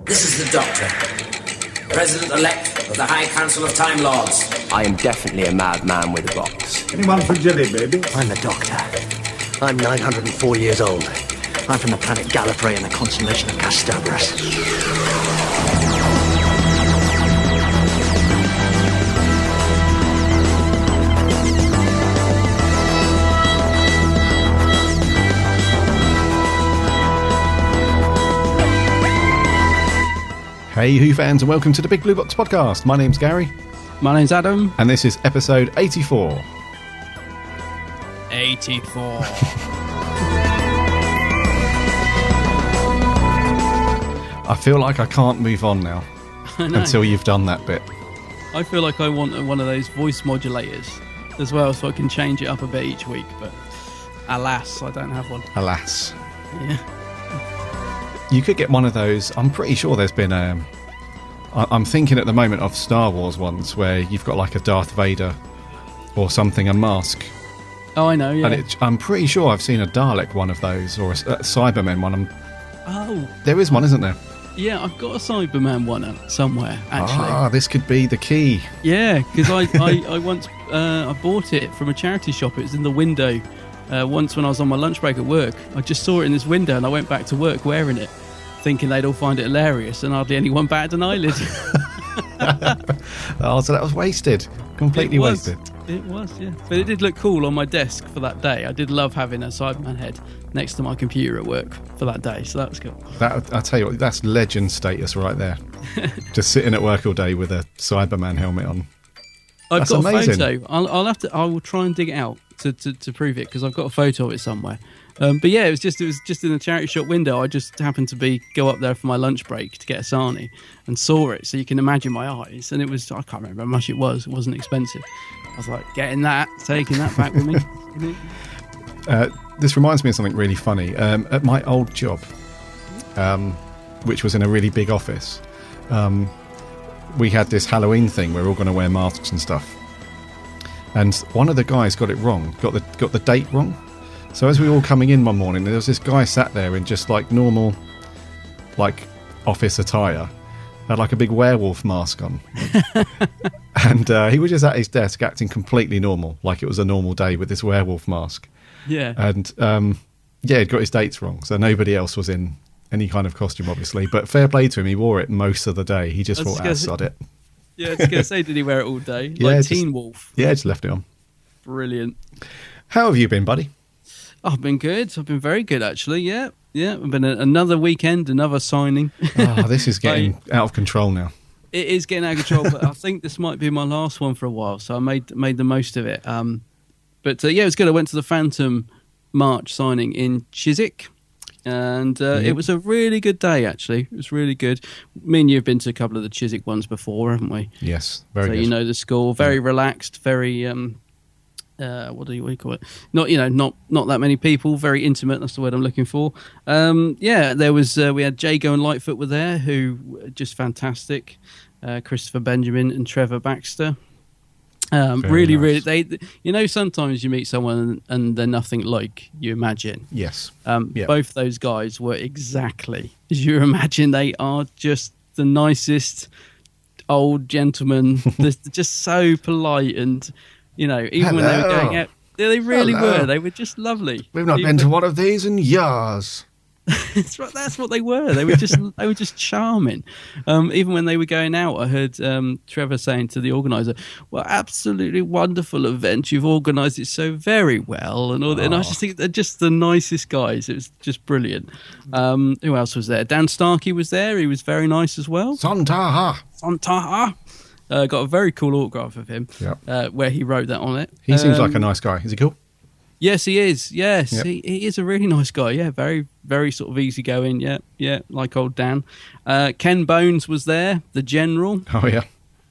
This is the Doctor, President-elect of the High Council of Time Lords. I am definitely a madman with a box. Anyone for jelly, baby? I'm the Doctor. I'm 904 years old. I'm from the planet Gallifrey in the constellation of Castabras. Hey Who fans, and welcome to the Big Blue Box podcast. My name's Gary. My name's Adam. And this is episode 84. 84. I feel like I can't move on now until you've done that bit. I feel like I want one of those voice modulators as well, so I can change it up a bit each week, but alas, I don't have one. Alas. Yeah. You could get one of those. I'm pretty sure there's been I'm thinking at the moment of Star Wars ones where you've got like a Darth Vader or something, a mask. Oh, I know, yeah. And I'm pretty sure I've seen a Dalek one of those, or a Cybermen one. There is one, isn't there? Yeah, I've got a Cyberman one somewhere, actually. This could be the key. Yeah, because I once I bought it from a charity shop. It was in the window once when I was on my lunch break at work. I just saw it in this window and I went back to work wearing it, thinking they'd all find it hilarious, and hardly anyone batted an eyelid. So that was wasted. Completely wasted. It was, yeah. But it did look cool on my desk for that day. I did love having a Cyberman head next to my computer at work for that day, so that was cool. I'll tell you what, that's legend status right there. Just sitting at work all day with a Cyberman helmet on. I've got amazing. a photo. I will try and dig it out to prove it, because I've got a photo of it somewhere. But yeah, it was just in the charity shop window. I just happened to go up there for my lunch break to get a sarnie and saw it. So you can imagine my eyes. And it was, I can't remember how much it was. It wasn't expensive. I was like, taking that back with me. This reminds me of something really funny. At my old job, which was in a really big office, we had this Halloween thing. We're all going to wear masks and stuff. And one of the guys got it wrong, got the date wrong. So as we were all coming in one morning, there was this guy sat there in just like normal, like office attire, had like a big werewolf mask on, and he was just at his desk acting completely normal, like it was a normal day with this werewolf mask. Yeah. And he'd got his dates wrong, so nobody else was in any kind of costume, obviously. But fair play to him, he wore it most of the day. He just thought, sod it. Yeah, I was going to say, did he wear it all day? Teen Wolf. Yeah, just left it on. Brilliant. How have you been, buddy? I've been good. I've been very good, actually. Yeah. I've been another weekend, another signing. This is getting out of control now. It is getting out of control, but I think this might be my last one for a while, so I made the most of it. But it was good. I went to the Phantom March signing in Chiswick, and it was a really good day, actually. It was really good. Me and you have been to a couple of the Chiswick ones before, haven't we? Yes, very good. So you know the school, very relaxed, very... what do you call it? Not that many people, very intimate. That's the word I'm looking for. There was we had Jago and Lightfoot were there, who were just fantastic. Christopher Benjamin and Trevor Baxter. Really, nice. Really, sometimes you meet someone and they're nothing like you imagine. Yes. Both those guys were exactly as you imagine. They are just the nicest old gentlemen. They're just so polite and. Even when they were going out, they really were. They were just lovely. We've not been to one of these in years. That's what they were. They were just charming. Even when they were going out, I heard Trevor saying to the organizer, "Well, absolutely wonderful event. You've organised it so very well." And all that. And I just think they're just the nicest guys. It was just brilliant. Who else was there? Dan Starkey was there. He was very nice as well. Sontaha. Got a very cool autograph of him, where he wrote that on it. He seems like a nice guy. Is he cool? Yes, he is. Yes, yep. he is a really nice guy. Yeah, very, very sort of easygoing. Yeah, like old Dan. Ken Bones was there, the general. Oh, yeah.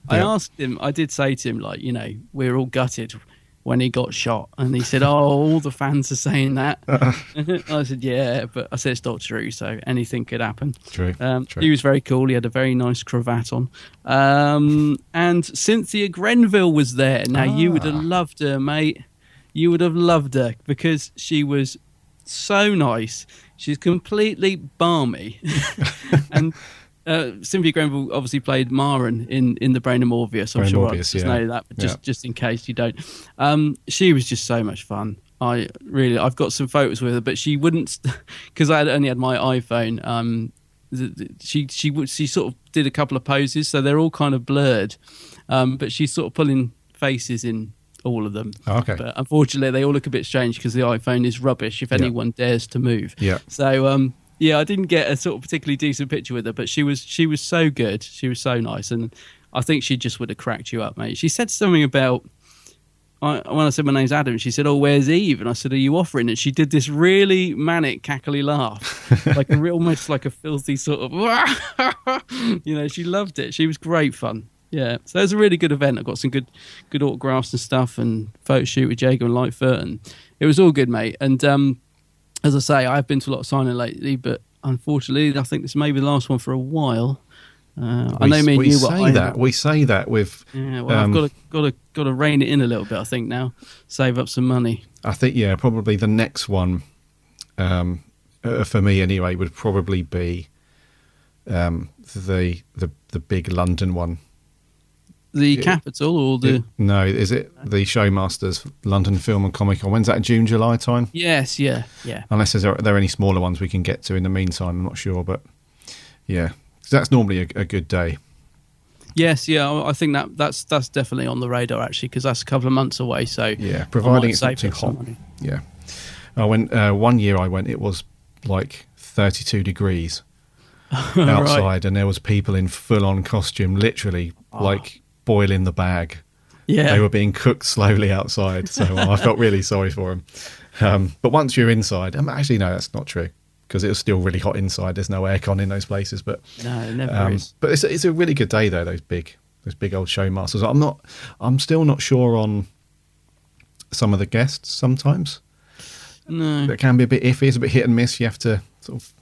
I asked him, I did say to him, we're all gutted when he got shot. And he said, all the fans are saying that. I said, yeah, but I said it's not true, so anything could happen. True. He was very cool. He had a very nice cravat on. And Cynthia Grenville was there. Now, you would have loved her, mate. You would have loved her because she was so nice. She's completely balmy. And Cynthia Grenville obviously played Maren in The Brain of Morbius. I'm Brain sure Morbius, I just know that, but just in case you don't. She was just so much fun. I've got some photos with her, but she wouldn't, because I only had my iPhone. She sort of did a couple of poses, so they're all kind of blurred, but she's sort of pulling faces in all of them. Oh, okay. But unfortunately, they all look a bit strange because the iPhone is rubbish if anyone dares to move. Yeah. So I didn't get a sort of particularly decent picture with her, but she was so good. She was so nice, and I think she just would have cracked you up, mate. She said something about. When I said my name's Adam, she said, "Oh, where's Eve?" And I said, "Are you offering?" And she did this really manic, cackly laugh, like almost like a filthy sort of, she loved it. She was great fun. Yeah, so it was a really good event. I got some good autographs and stuff, and photo shoot with Jago and Lightfoot, and it was all good, mate. And as I say, I've been to a lot of signing lately, but unfortunately, I think this may be the last one for a while. I know me and you. We say that with. Yeah, well, I've got to rein it in a little bit. I think now, save up some money. I think probably the next one, for me anyway, would probably be the big London one. The Capital or the no? Is it the Showmasters London Film and Comic Con? When's that? June, July time? Yes, yeah. Unless there are any smaller ones we can get to in the meantime. I'm not sure, but yeah. That's normally a good day. Yes, yeah, I think that's definitely on the radar actually, because that's a couple of months away. So yeah, providing it's not too hot. Yeah, I went 1 year. I went. It was like 32 degrees outside, right. And there was people in full-on costume, literally like boiling the bag. Yeah, they were being cooked slowly outside. So I felt really sorry for them. But once you're inside, actually no, that's not true. Because it was still really hot inside. There's no aircon in those places, but no, it never is. But it's a really good day though. Those big old Showmasters. I'm still not sure on some of the guests. Sometimes, no, it can be a bit iffy. It's a bit hit and miss. You have to sort of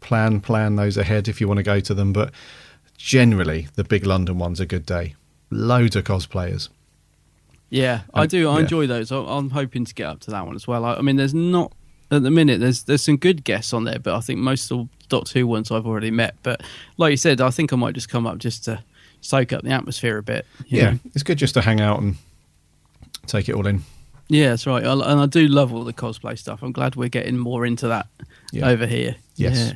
plan those ahead if you want to go to them. But generally, the big London one's a good day. Loads of cosplayers. Yeah, I do. I enjoy those. I'm hoping to get up to that one as well. I mean, there's not. At the minute, there's some good guests on there, but I think most of the Doctor Who ones I've already met. But like you said, I think I might just come up just to soak up the atmosphere a bit. Yeah, it's good just to hang out and take it all in. Yeah, that's right. And I do love all the cosplay stuff. I'm glad we're getting more into that over here. Yes. Yeah.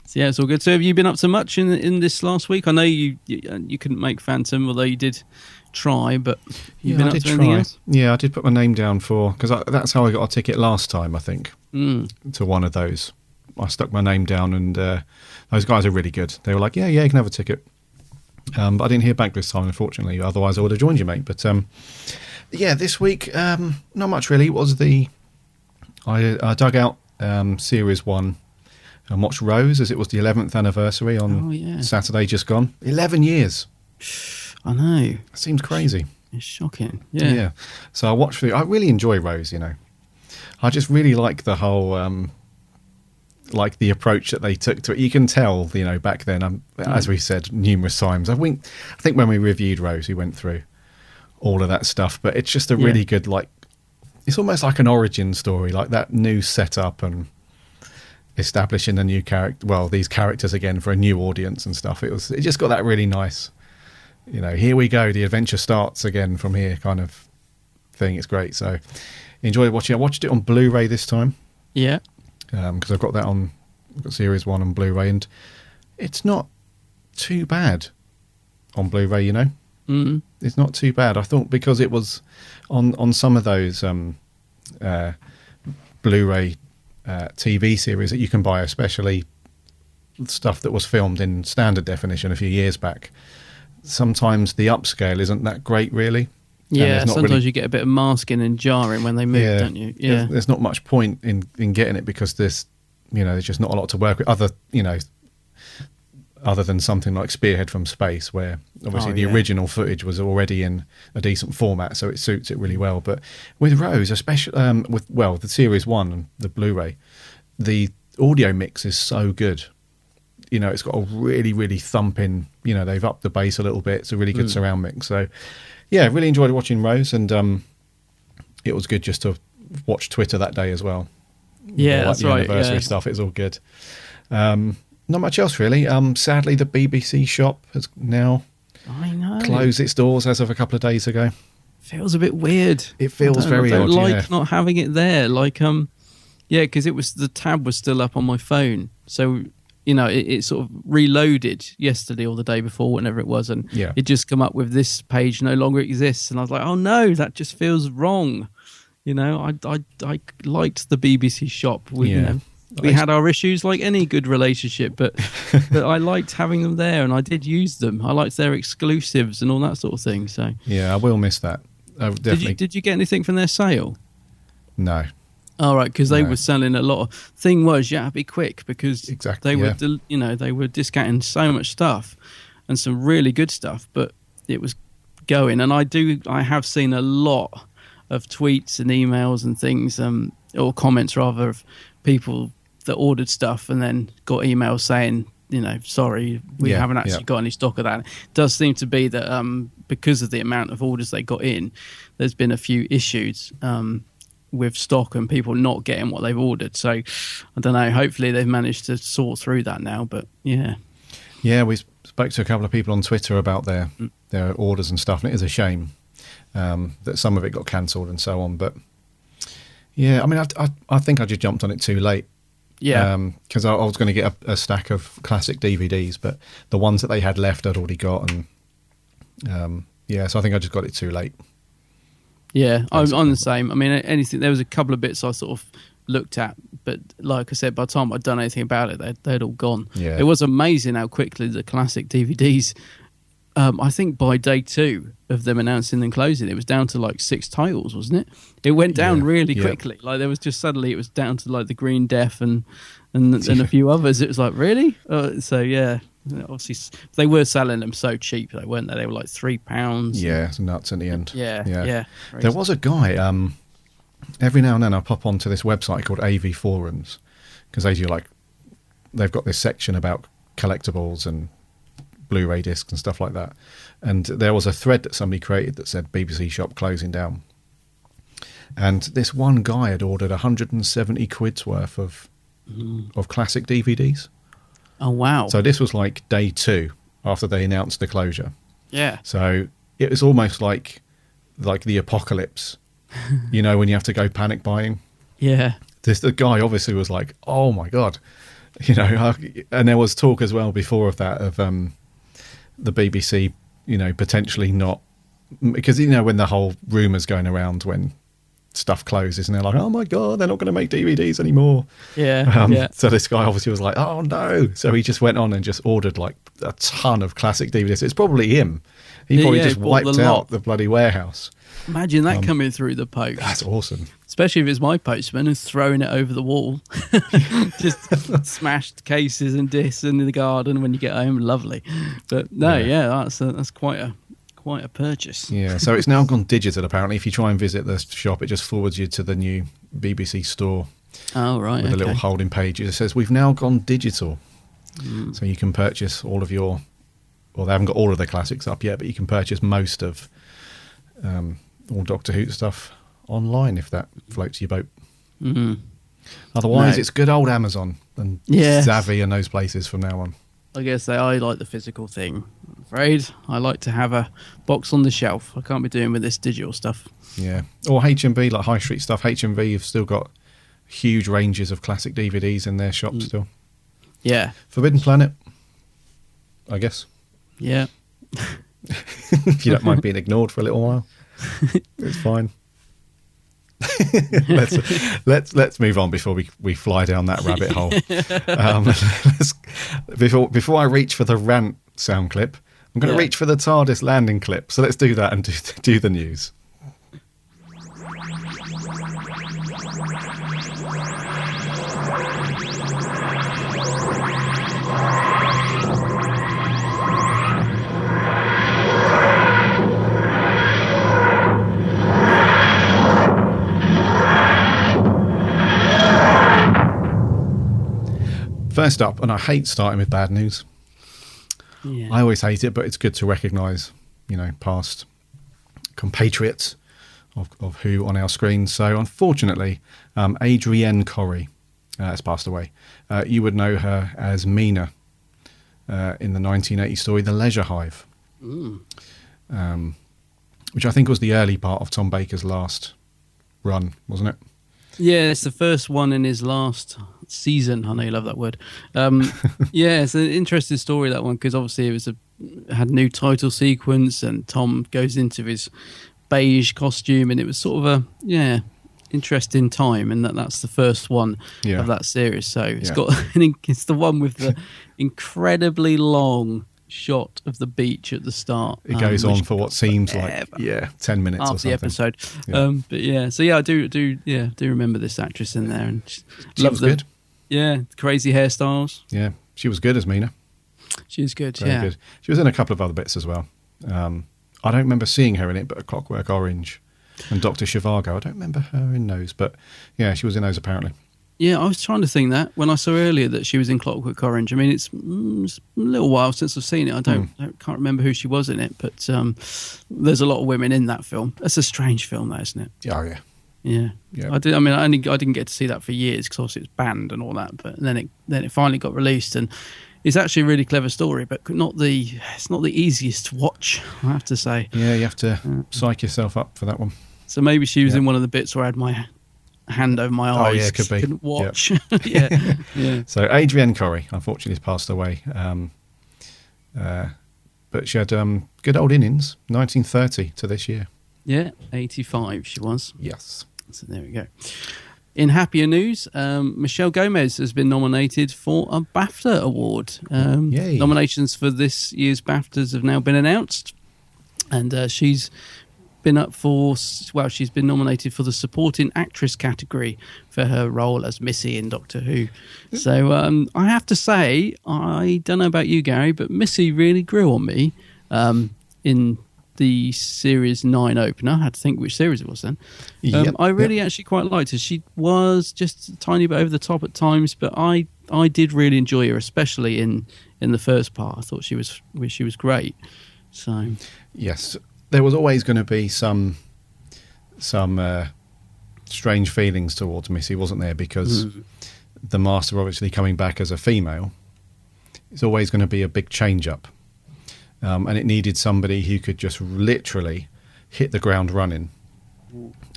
So yeah, it's all good. So have you been up to much in this last week? I know you couldn't make Phantom, although you did try, but you've been up to anything else? Yeah, I did put my name down because that's how I got a ticket last time, I think, to one of those. I stuck my name down, and those guys are really good. They were like, yeah, you can have a ticket. But I didn't hear back this time, unfortunately. Otherwise, I would have joined you, mate. But yeah, this week, not much really. I dug out Series 1 and watched Rose, as it was the 11th anniversary on Saturday just gone. 11 years. I know. It seems crazy. It's shocking. Yeah. So I watched I really enjoy Rose, I just really like the whole, like the approach that they took to it. You can tell, back then, as we said numerous times, I think when we reviewed Rose, we went through all of that stuff, but it's just a really good, it's almost like an origin story, like that new setup and establishing a new character, these characters again for a new audience and stuff. It just got that really nice, here we go, the adventure starts again from here kind of thing. It's great. So enjoyed watching. I watched it on Blu-ray this time. Yeah. Because I've got that I've got Series 1 on Blu-ray, and it's not too bad on Blu-ray, Mm-hmm. It's not too bad. I thought because it was on some of those Blu-ray TV series that you can buy, especially stuff that was filmed in standard definition a few years back, sometimes the upscale isn't that great, really. Yeah, sometimes you get a bit of masking and jarring when they move, don't you? Yeah, there's not much point in getting it because there's just not a lot to work with other than something like Spearhead from Space, where obviously the original footage was already in a decent format, so it suits it really well. But with Rose, especially the Series 1 and the Blu-ray, the audio mix is so good. It's got a really, really thumping, they've upped the bass a little bit. It's a really good surround mix. So, yeah, really enjoyed watching Rose, and it was good just to watch Twitter that day as well. Yeah, that's the right. Anniversary stuff, it's all good. not much else really. Sadly, the BBC shop has now I know. closed its doors as of a couple of days ago. Feels a bit weird. It feels very I don't odd, like yeah. not having it there. Like, yeah, because the tab was still up on my phone, so it sort of reloaded yesterday or the day before, whenever it was, and Yeah. it just come up with this page no longer exists, and I was like, oh no, that just feels wrong. I liked the BBC shop. We had our issues like any good relationship, but I liked having them there, and I did use them. I liked their exclusives and all that sort of thing. So Yeah, I will miss that. Definitely. did you get anything from their sale? No. All right, because they No. were selling a lot of. Thing was, you had to be quick because Exactly, they yeah. were, they were discounting so much stuff and some really good stuff, but it was going. And I have seen a lot of tweets and emails and things, or comments rather, of people that ordered stuff and then got emails saying, sorry, we Yeah, haven't actually yeah. got any stock of that. It does seem to be that because of the amount of orders they got in, there's been a few issues with stock and people not getting what they've ordered. So I don't know. Hopefully they've managed to sort through that now. But yeah, We spoke to a couple of people on Twitter about their orders and stuff, and it is a shame that some of it got cancelled and so on. But yeah, I mean, I think I just jumped on it too late. yeah, Because I was going to get a stack of classic DVDs, but the ones that they had left I'd already got, and so I think I just got it too late. yeah. I'm the same. I mean, anything. There was a couple of bits I sort of looked at, but like I said, by the time I'd done anything about it, they'd all gone. Yeah. It was amazing how quickly the classic DVDs. I think by day 2 of them announcing and closing, it was down to like 6 titles, wasn't it? It went down Yeah, really yeah. quickly. Like there was just suddenly it was down to like the Green Death and a few others. It was like really. So yeah, obviously they were selling them so cheap, though, weren't they? They were like £3. Yeah, it's nuts in the end. Yeah. There was a guy. Every now and then I pop onto this website called AV Forums because they've got this section about collectibles and Blu-ray discs and stuff like that. And there was a thread that somebody created that said BBC shop closing down. And this one guy had ordered 170 quid's worth of classic DVDs. Oh wow. So this was like day 2 after they announced the closure. Yeah. So it was almost like the apocalypse, when you have to go panic buying. Yeah. The guy obviously was like, oh my God, and there was talk as well before of that of the BBC, potentially not, because, when the whole rumours going around when stuff closes and they're like, oh my God, they're not going to make DVDs anymore. Yeah. Yeah. So this guy obviously was like, oh no. So he just went on and just ordered like a ton of classic DVDs. It's probably him. He probably just bought wiped the out lot. the bloody warehouse. Imagine that coming through the post. That's awesome. Especially if it's my postman and throwing it over the wall. Just smashed cases and discs in the garden when you get home. Lovely. But no, that's quite a purchase. Yeah, so it's now gone digital apparently. If you try and visit the shop, it just forwards you to the new BBC store Oh, right. with a little okay. holding page. It says, we've now gone digital. So you can purchase all of they haven't got all of the classics up yet, but you can purchase most of all Doctor Who stuff online if that floats your boat. Mm-hmm. Otherwise, No. it's good old Amazon and Yes. Zavvi and those places from now on. I guess I like the physical thing. I'm afraid I like to have a box on the shelf. I can't be doing with this digital stuff. Yeah, or H&B, like high street stuff. H&B have still got huge ranges of classic DVDs in their shop still. Yeah. Forbidden Planet, I guess. Yeah. If you don't mind being ignored for a little while, it's fine. let's move on before we fly down that rabbit hole. Before I reach for the rant sound clip, I'm going to reach for the TARDIS landing clip. So let's do that and do the news. First up, and I hate starting with bad news. Yeah. I always hate it, but it's good to recognise, past compatriots of Who on our screen. So, unfortunately, Adrienne Corri, has passed away. You would know her as Mina in the 1980 story The Leisure Hive, which I think was the early part of Tom Baker's last run, wasn't it? Yeah, it's the first one in his last season. I know you love that word. Yeah, it's an interesting story, that one, because obviously it had a new title sequence, and Tom goes into his beige costume, and it was sort of a interesting time, and that's the first one of that series. So it's got it's the one with the incredibly long shot of the beach at the start. It goes on for what seems like 10 minutes half or something. the episode. Yeah. I do remember this actress in there, and She was good. Yeah, crazy hairstyles. Yeah, she was good as Mina. She was good. Very good. She was in a couple of other bits as well. I don't remember seeing her in it, but A Clockwork Orange and Dr. Zhivago. I don't remember her in those, but yeah, she was in those apparently. Yeah, I was trying to think that when I saw earlier that she was in Clockwork Orange. I mean, it's a little while since I've seen it. I can't remember who she was in it, but there's a lot of women in that film. That's a strange film, that, isn't it? Oh yeah. Yeah. I didn't get to see that for years because obviously it's banned and all that. But then it finally got released, and it's actually a really clever story, but it's not the easiest to watch, I have to say. Yeah, you have to psych yourself up for that one. So maybe she was in one of the bits where I had my hand over my eyes. Oh yeah, could be. Couldn't watch. Yep. yeah. So Adrienne Corri, unfortunately, has passed away. But she had good old innings, 1930 to this year. Yeah, 85 she was. Yes. So there we go. In happier news, Michelle Gomez has been nominated for a BAFTA award. Yay. Nominations for this year's BAFTAs have now been announced, and she's been she's been nominated for the supporting actress category for her role as Missy in Doctor Who. So I have to say, I don't know about you, Gary, but Missy really grew on me in the Series 9 opener. I had to think which series it was then. I really actually quite liked her. She was just a tiny bit over the top at times, but I did really enjoy her, especially in the first part. I thought she was great. So yes, there was always going to be some strange feelings towards Missy, wasn't there? Because the Master obviously coming back as a female, it's always going to be a big change up. And it needed somebody who could just literally hit the ground running.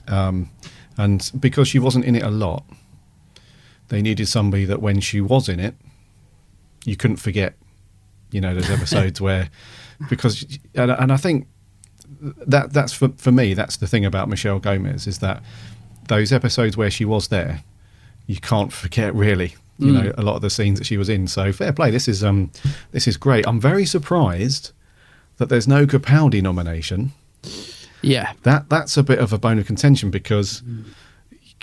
And because she wasn't in it a lot, they needed somebody that when she was in it, you couldn't forget. You know, those episodes where, because, and I think that's for me, that's the thing about Michelle Gomez, is that those episodes where she was there, you can't forget really. You know, a lot of the scenes that she was in. So fair play. This is great. I'm very surprised that there's no Capaldi nomination. yeah, That's a bit of a bone of contention because,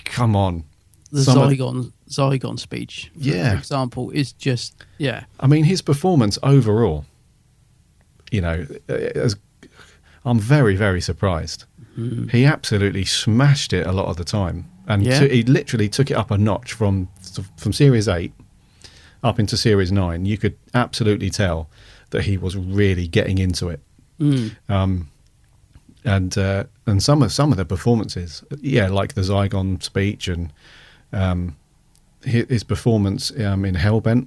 come on, the Zygon speech, for example, is just I mean, his performance overall, you know, I'm very, very surprised. He absolutely smashed it a lot of the time. And he literally took it up a notch from Series 8 up into Series 9. You could absolutely tell that he was really getting into it. And some of the performances, like the Zygon speech and his performance in Hellbent.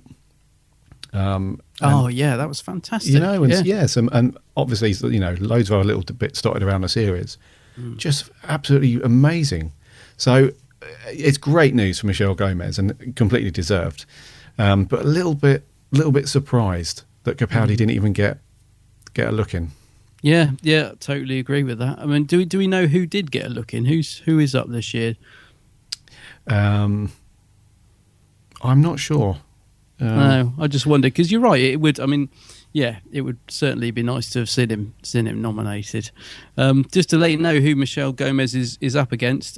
That was fantastic. You know, and obviously, you know, loads of other little bits dotted around the series. Just absolutely amazing. So it's great news for Michelle Gomez and completely deserved. But a little bit surprised that Capaldi didn't even get a look in. Yeah, totally agree with that. I mean, do we know who did get a look in? Who is up this year? I'm not sure. No, I just wondered because you're right. It would. I mean, it would certainly be nice to have seen him nominated. Just to let you know who Michelle Gomez is up against.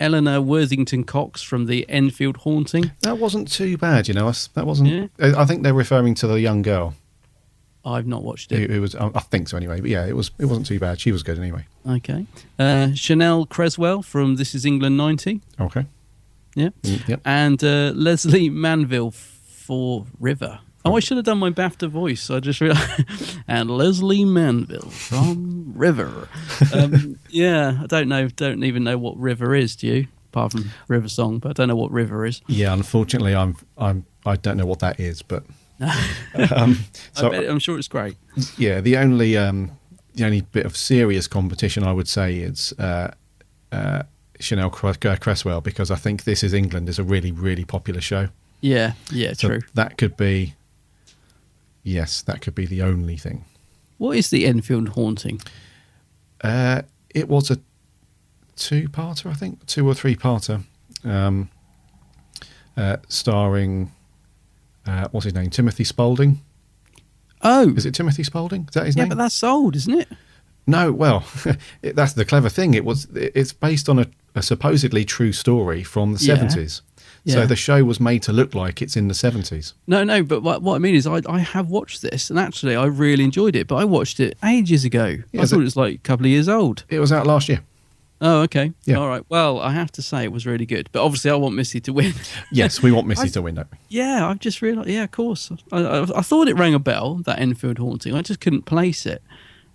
Eleanor Worthington Cox from the Enfield Haunting. That wasn't too bad, you know. That wasn't. Yeah. I think they're referring to the young girl. I've not watched it. It was. I think so anyway. But yeah, it wasn't too bad. She was good anyway. Okay. Chanel Creswell from This Is England 90. Okay. Yeah. Yep. And Leslie Manville for River. Oh, I should have done my BAFTA voice. I just realized. And Leslie Manville from River. I don't even know what River is, do you? apart from River Song, but I don't know what River is. Yeah, unfortunately, I don't know what that is, but I'm sure it's great. Yeah, the only bit of serious competition I would say is Chanel Cresswell, because I think This Is England is a really, really popular show. Yeah, So true. that could be the only thing. What is the Enfield Haunting? It was a two-parter, I think, 2 or 3-parter, starring what's his name, Timothy Spaulding. Oh, Is it Timothy Spaulding? Is that his yeah, name? but that's old, isn't it? No, well, that's the clever thing. It's based on a supposedly true story from the 70s. Yeah. So the show was made to look like it's in the 70s. No, but what I mean is I have watched this, and actually I really enjoyed it, but I watched it ages ago. Yeah, I thought it was like a couple of years old. It was out last year. Oh, okay. Yeah. All right. Well, I have to say it was really good, but obviously I want Missy to win. Yes, we want Missy to win, don't we? Yeah, I've just realised. Yeah, of course. I thought it rang a bell, that Enfield Haunting. I just couldn't place it.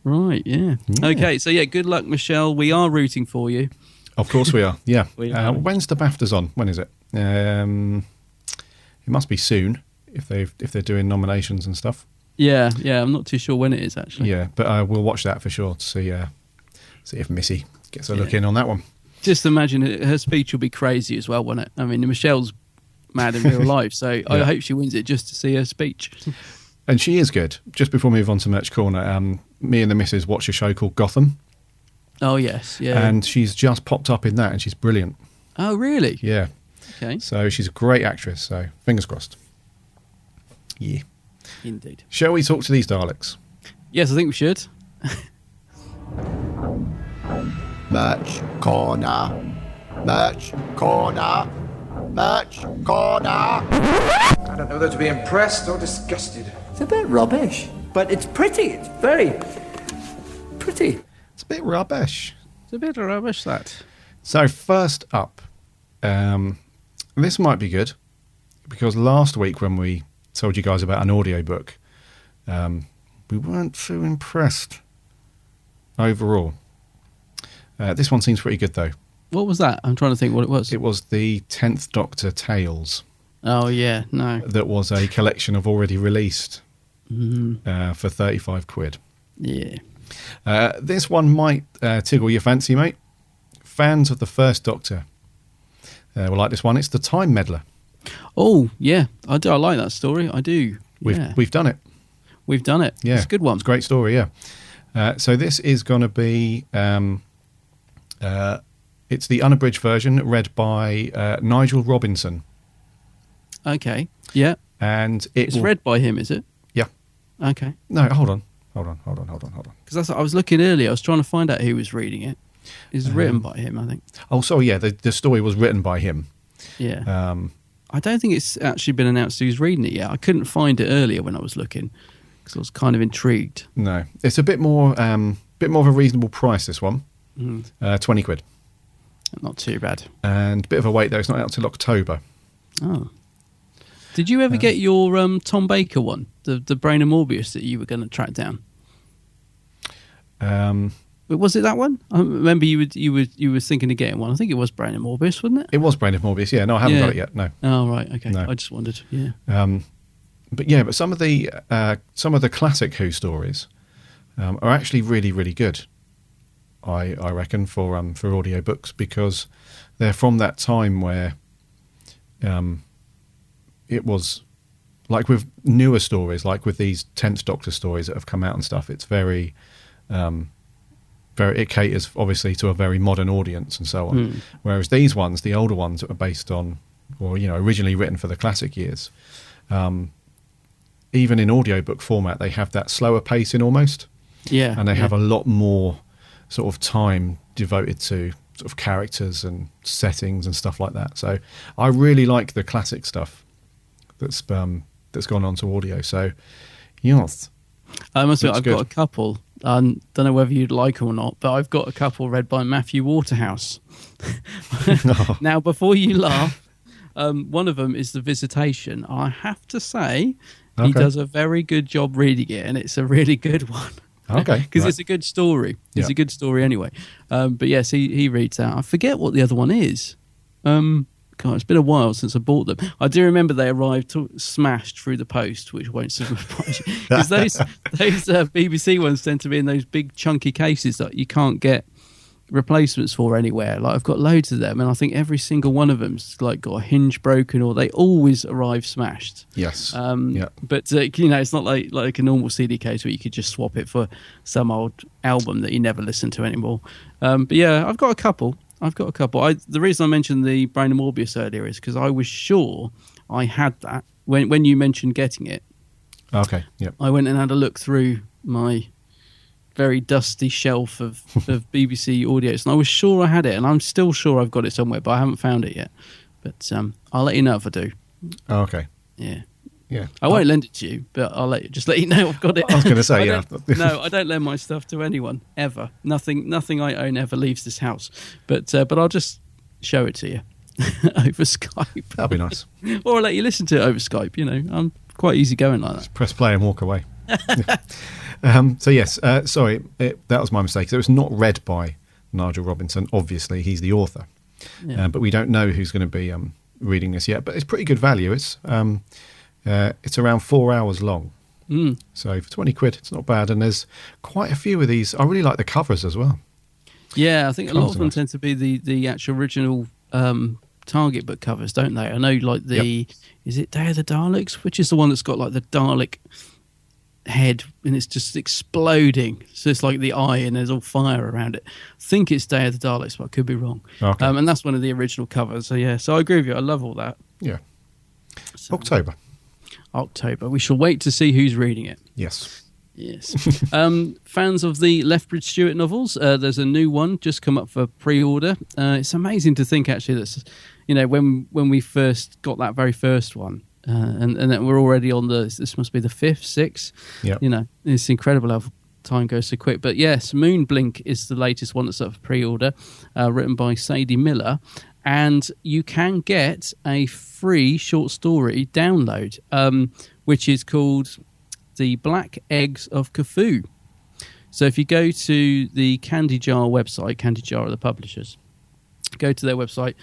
Right, yeah. Okay, so yeah, good luck, Michelle. We are rooting for you. Of course we are, yeah. We are. When's the BAFTAs on? When is it? It must be soon if they're doing nominations and stuff. Yeah, I'm not too sure when it is, actually. Yeah, but we'll watch that for sure to see if Missy gets a look in on that one. Just imagine her speech will be crazy as well, won't it? I mean, Michelle's mad in real life, so I hope she wins it just to see her speech. And she is good. Just before we move on to Merch Corner, me and the missus watch a show called Gotham. Oh, yes, yeah. And she's just popped up in that, and she's brilliant. Oh, really? Yeah. Okay. So she's a great actress, so fingers crossed. Yeah. Indeed. Shall we talk to these Daleks? Yes, I think we should. Merch Corner. Merch Corner. Merch Corner. I don't know whether to be impressed or disgusted. It's a bit rubbish, but it's pretty. It's very pretty. It's a bit rubbish. It's a bit rubbish, that. So first up, this might be good, because last week when we told you guys about an audiobook, we weren't too impressed overall. This one seems pretty good, though. What was that? I'm trying to think what it was. It was the 10th Doctor Tales. Oh, yeah, no. That was a collection of already released for 35 quid. Yeah. This one might tickle your fancy, mate. Fans of the first Doctor will like this one. It's the Time Meddler. Oh, yeah. I do. I like that story. I do. We've done it. We've done it. Yeah. It's a good one. It's a great story, yeah. So this is going to be... it's the unabridged version read by Nigel Robinson. Okay. Yeah. And it's read by him, is it? Yeah. Okay. No, hold on. Because I was looking earlier. I was trying to find out who was reading it. It's written by him, I think. Oh, sorry, yeah. The story was written by him. Yeah. I don't think it's actually been announced who's reading it yet. I couldn't find it earlier when I was looking because I was kind of intrigued. No. It's a bit more of a reasonable price, this one. 20 quid. Not too bad. And a bit of a wait, though. It's not out till October. Oh. Did you ever get your Tom Baker one, the Brain of Morbius that you were going to track down? Was it that one? I remember you were thinking of getting one. I think it was Brain of Morbius, wasn't it? It was Brain of Morbius. Yeah, no, I haven't got it yet. No. Oh right, okay. No. I just wondered. Yeah. But some of the classic Who stories are actually really, really good. I reckon for audiobooks, because they're from that time where it was like with newer stories, like with these 10th Doctor stories that have come out and stuff. It's very it caters obviously to a very modern audience and so on. Whereas these ones, the older ones that were based on, or originally written for the classic years, even in audiobook format, they have that slower pacing almost. Yeah. And they have a lot more sort of time devoted to sort of characters and settings and stuff like that. So I really like the classic stuff that's gone on to audio. So yes, I must admit, I've got a couple. Don't know whether you'd like them or not, but I've got a couple read by Matthew Waterhouse. Now, before you laugh, one of them is The Visitation. I have to say, he does a very good job reading it, and it's a really good one. Okay. Because it's a good story. It's a good story anyway. But yes, he reads out. I forget what the other one is. God, it's been a while since I bought them. I do remember they arrived smashed through the post, which won't surprise you. Because those BBC ones tend to be in those big chunky cases that you can't get replacements for anywhere. Like I've got loads of them, and I think every single one of them's like got a hinge broken, or they always arrive smashed. Yes. But it's not like a normal CD case where you could just swap it for some old album that you never listen to anymore. But yeah, I've got a couple. The reason I mentioned the Brain of Morbius earlier is because I was sure I had that when you mentioned getting it. Okay. Yep. I went and had a look through my very dusty shelf of BBC audios, and I was sure I had it, and I'm still sure I've got it somewhere, but I haven't found it yet. But I'll let you know if I do. Oh, okay. Yeah. Yeah. I won't lend it to you, but I'll let you know I've got it. I was going to say, yeah. No, I don't lend my stuff to anyone ever. Nothing I own ever leaves this house. But I'll just show it to you over Skype. That'd be nice. Or I'll let you listen to it over Skype. I'm quite easy going like that. Just press play and walk away. So yes, sorry, that was my mistake. It was not read by Nigel Robinson. Obviously, he's the author, but we don't know who's going to be reading this yet. But it's pretty good value. It's around 4 hours long. So for 20 quid, it's not bad. And there's quite a few of these. I really like the covers as well. Yeah, I think a lot of them tend to be the actual original Target book covers, don't they? I know, like is it Day of the Daleks, which is the one that's got like the Dalek head and it's just exploding, so it's like the eye and there's all fire around it. I think it's Day of the Daleks, but I could be wrong. Okay. And that's one of the original covers. So yeah, so I agree with you. I love all that. Yeah. So, October. We shall wait to see who's reading it. Yes. Fans of the Lethbridge Stewart novels, there's a new one just come up for pre-order. It's amazing to think actually that when we first got that very first one, and then we're already on this must be the 5th, 6th. Yeah. It's incredible how time goes so quick. But yes, Moonblink is the latest one that's up for pre-order, written by Sadie Miller, and you can get a free short story download, which is called The Black Eggs of Cthulhu. So if you go to the Candy Jar website, Candy Jar are the publishers, go to their website,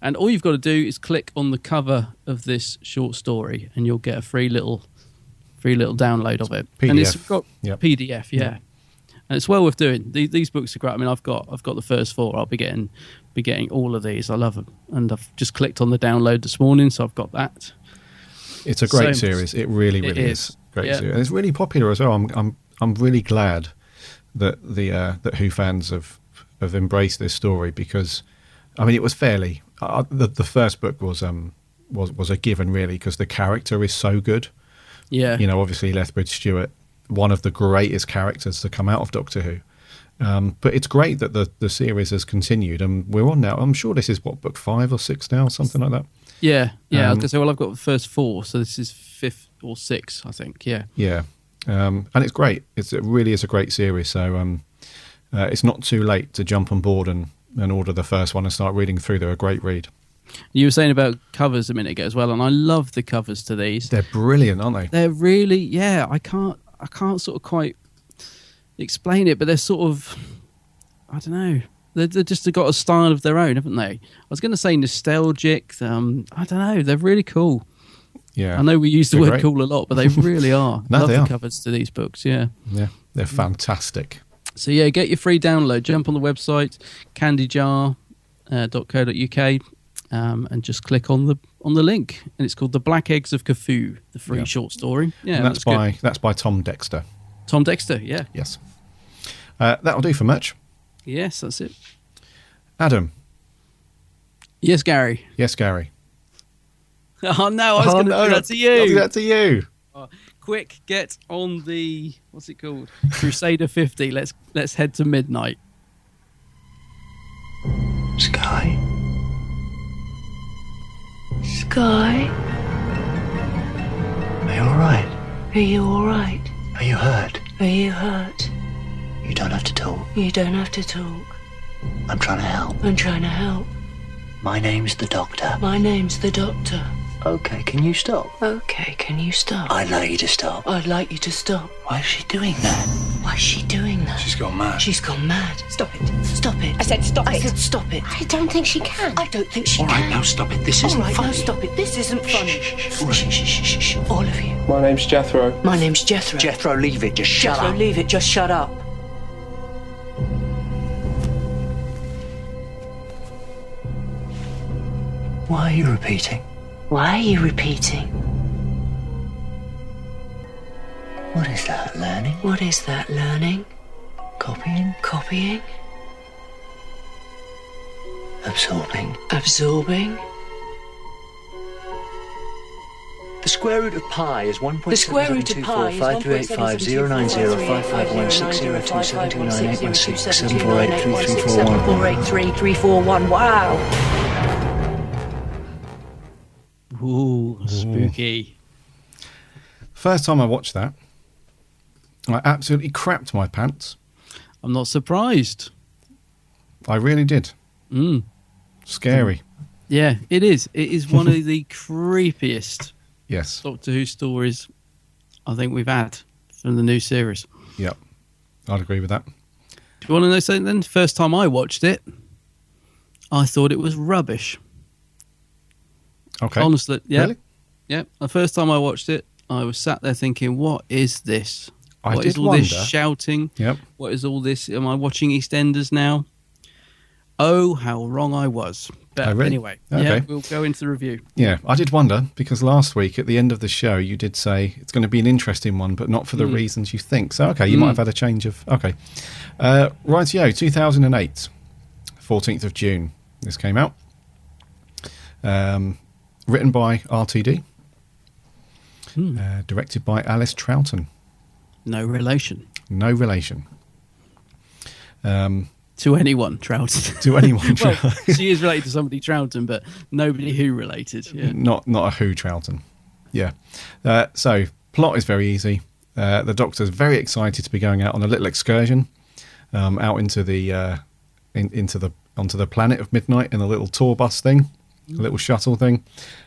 and all you've got to do is click on the cover of this short story, and you'll get a free little download of it. PDF. And it's got PDF, yeah. And it's well worth doing. These books are great. I mean, I've got the first 4. I'll be getting all of these. I love them, and I've just clicked on the download this morning, so I've got that. It's a great series. It really is great series, and it's really popular as well. I'm really glad that that Who fans have embraced this story, because I mean it was fairly the first book was a given really, because the character is so good. Yeah, obviously Lethbridge Stewart, one of the greatest characters to come out of Doctor Who. But it's great that the series has continued, and we're on now. I'm sure this is book 5 or 6 now, something like that. Yeah. I was going to say, well, I've got the first 4, so this is 5th or 6th, I think. Yeah. And it's great. It really is a great series. So it's not too late to jump on board and order the first one and start reading through. They're a great read. You were saying about covers a minute ago as well, and I love the covers to these. They're brilliant, aren't they? They're really, I can't sort of quite explain it, but they're sort of, I don't know. They've just got a style of their own, haven't they? I was going to say nostalgic. I don't know. They're really cool. Yeah, I know we use the word great. Cool a lot, but they really are. No, love they the are. covers to these books. Yeah, they're fantastic. So yeah, get your free download. Jump on the website candyjar.co.uk and just click on the link, and it's called The Black Eggs of Cthulhu, the free short story. Yeah, and that's by Tom Dexter. Tom Dexter, yeah. Yes. That'll do for much. Yes, that's it. Adam. Yes, Gary. Yes, Gary. Oh no, I was going to do that to you. I'll do that to you. Quick, get on the, what's it called? Crusader 50. Let's head to midnight. Sky. Sky. Are you alright? Are you alright? Are you hurt? Are you hurt? You don't have to talk. You don't have to talk. I'm trying to help. I'm trying to help. My name's the Doctor. My name's the Doctor. Okay, can you stop? Okay, can you stop? I'd like you to stop. I'd like you to stop. Why is she doing that? Why is she doing that? She's gone mad. She's gone mad. Stop it. Stop it. I said stop I it. said stop it. I don't think she can. I don't think she All can. right, now stop it. This All isn't right, funny. now stop it. This isn't funny. All right. Shh. All of you. My name's Jethro. My name's Jethro. Jethro, leave it. Just shut Jethro, up. leave it. Just shut up. Why are you repeating? Why are you repeating? What is that, learning? What is that, learning? Copying? Copying? Absorbing? Absorbing? The square root of pi is 1.7724538509055160272981607483341 The square root of pi is 1.77245509055160272981674833341. Wow. Ooh, spooky. First time I watched that, I absolutely crapped my pants. I'm not surprised. I really did. Scary. Yeah, it is. It is one of the creepiest Yes. Doctor Who stories I think we've had from the new series. Yep. I'd agree with that. Do you want to know something then? First time I watched it, I thought it was rubbish. Okay. Honestly, yeah. Really? Yeah. The first time I watched it, I was sat there thinking, what is this? I What did is all this wonder. shouting? Yep. What is all this? Am I watching EastEnders now? Oh, how wrong I was. But Oh, really? anyway, Okay. yeah, we'll go into the review. Yeah, I did wonder because last week at the end of the show you did say it's going to be an interesting one, but not for the reasons you think. So, okay, you might have had a change of... Okay. Rightio, 2008, 14th of June, this came out. Written by RTD. Directed by Alice Troughton. No relation No relation. to anyone, Troughton. To anyone. Well, she is related to somebody Troughton, but nobody Who related. Yeah. Not a Who Troughton. Yeah. So plot is very easy. The Doctor's very excited to be going out on a little excursion, out into the onto the planet of Midnight in a little tour bus thing, a little shuttle thing.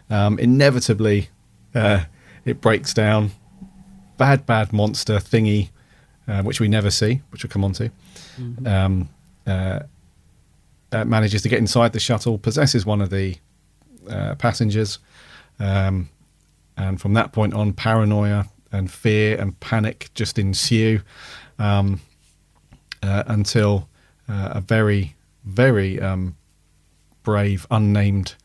Inevitably, it breaks down. Bad monster thingy, which we never see, which we'll come on to. Manages to get inside the shuttle, possesses one of the passengers, and from that point on, paranoia and fear and panic just ensue until a very, very brave, unnamed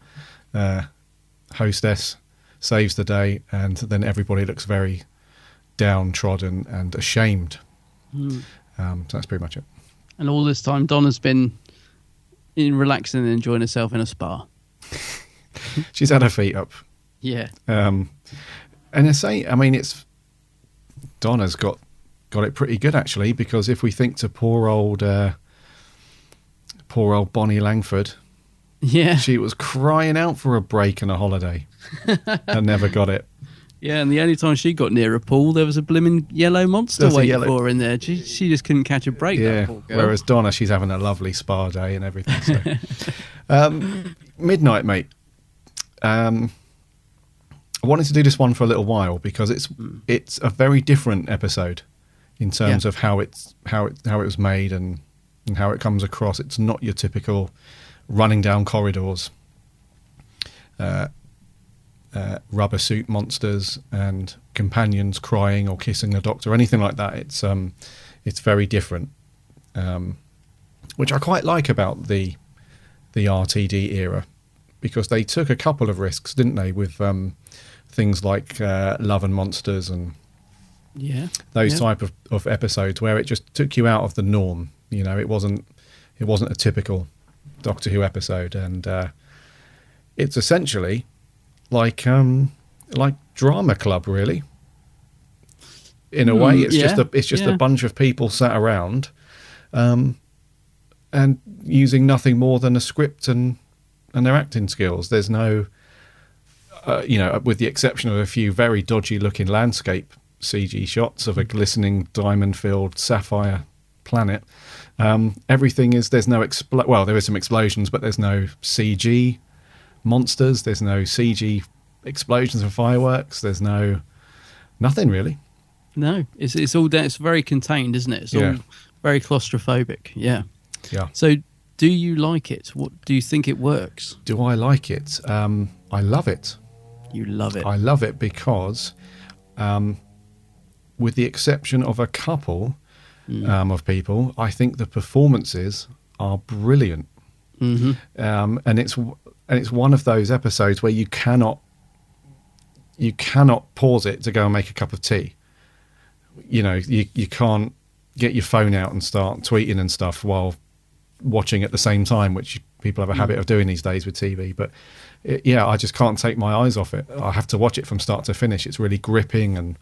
hostess saves the day, and then everybody looks very downtrodden and ashamed. So that's pretty much it. And all this time, Donna's been relaxing and enjoying herself in a spa. She's had her feet up. Yeah. And it's Donna's got it pretty good actually, because if we think to poor old Bonnie Langford, Yeah. she was crying out for a break and a holiday and never got it. Yeah, and the only time she got near a pool, there was a blimmin' yellow monster There's a waiting yellow- for her in there. She just couldn't catch a break, Yeah. that poor girl. Whereas Donna, she's having a lovely spa day and everything. So. Midnight, mate. I wanted to do this one for a little while because it's a very different episode in terms of how it was made and how it comes across. It's not your typical running down corridors, rubber suit monsters and companions crying or kissing the Doctor or anything like that. It's very different, which I quite like about the RTD era, because they took a couple of risks, didn't they, with things like Love and Monsters and those type of episodes where it just took you out of the norm. You know, it wasn't a typical Doctor Who episode, and it's essentially like Drama Club, really. In a way, it's just a bunch of people sat around, and using nothing more than a script and their acting skills. There's no, with the exception of a few very dodgy-looking landscape CG shots of a glistening diamond-filled sapphire planet. Everything is, there's no there is some explosions, but there's no CG monsters, there's no CG explosions and fireworks. There's nothing really. No, it's all down. It's very contained, isn't it? It's all very claustrophobic. Yeah. Yeah. So, do you like it? What do you think it works? Do I like it? I love it. You love it. I love it because, with the exception of a couple of people, I think the performances are brilliant. Mm-hmm. And it's one of those episodes where you cannot pause it to go and make a cup of tea. You know, you can't get your phone out and start tweeting and stuff while watching at the same time, which people have a habit of doing these days with TV. But I just can't take my eyes off it. I have to watch it from start to finish. It's really gripping and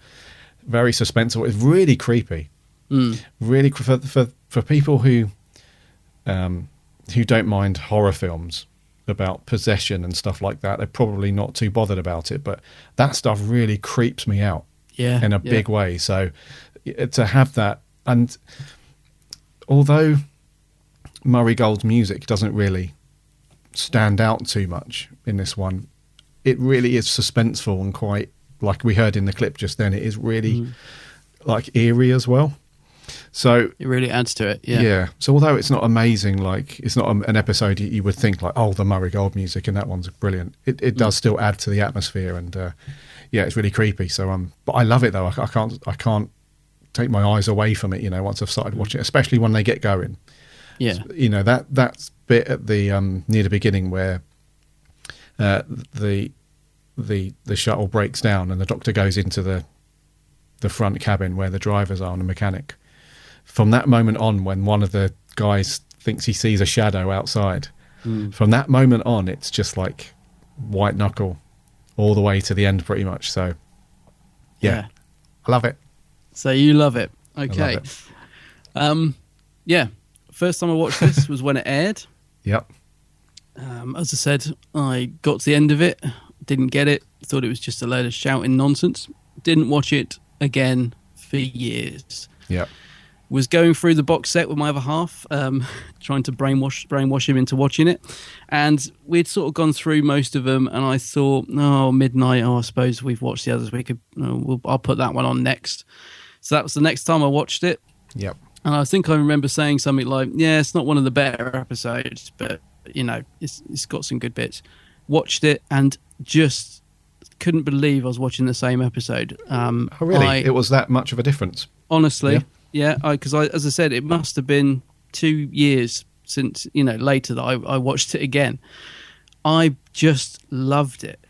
very suspenseful. It's really creepy. Really for people who don't mind horror films about possession and stuff like that, they're probably not too bothered about it. But that stuff really creeps me out in a big way. So to have that, and although Murray Gold's music doesn't really stand out too much in this one, it really is suspenseful and quite, like we heard in the clip just then, it is really like eerie as well. So it really adds to it. Yeah. So although it's not amazing, like it's not an episode you would think like, oh, the Murray Gold music and that one's brilliant. It does still add to the atmosphere, and it's really creepy. So but I love it though. I can't take my eyes away from it. You know, once I've started watching it, especially when they get going. Yeah. You know, that bit at the near the beginning where the shuttle breaks down and the doctor goes into the front cabin where the drivers are and the mechanic. From that moment on, when one of the guys thinks he sees a shadow outside, from that moment on, it's just like white knuckle all the way to the end pretty much. So, I love it. So you love it. Okay. I love it. First time I watched this was when it aired. Yep. As I said, I got to the end of it, didn't get it, thought it was just a load of shouting nonsense. Didn't watch it again for years. Yep. Was going through the box set with my other half, trying to brainwash him into watching it. And we'd sort of gone through most of them, and I thought, midnight, I suppose we've watched the others. I'll put that one on next. So that was the next time I watched it. Yep. And I think I remember saying something like, it's not one of the better episodes, but, it's got some good bits. Watched it and just couldn't believe I was watching the same episode. Oh, really? It was that much of a difference? Honestly, because as I said, it must have been 2 years since, later that I watched it again. I just loved it.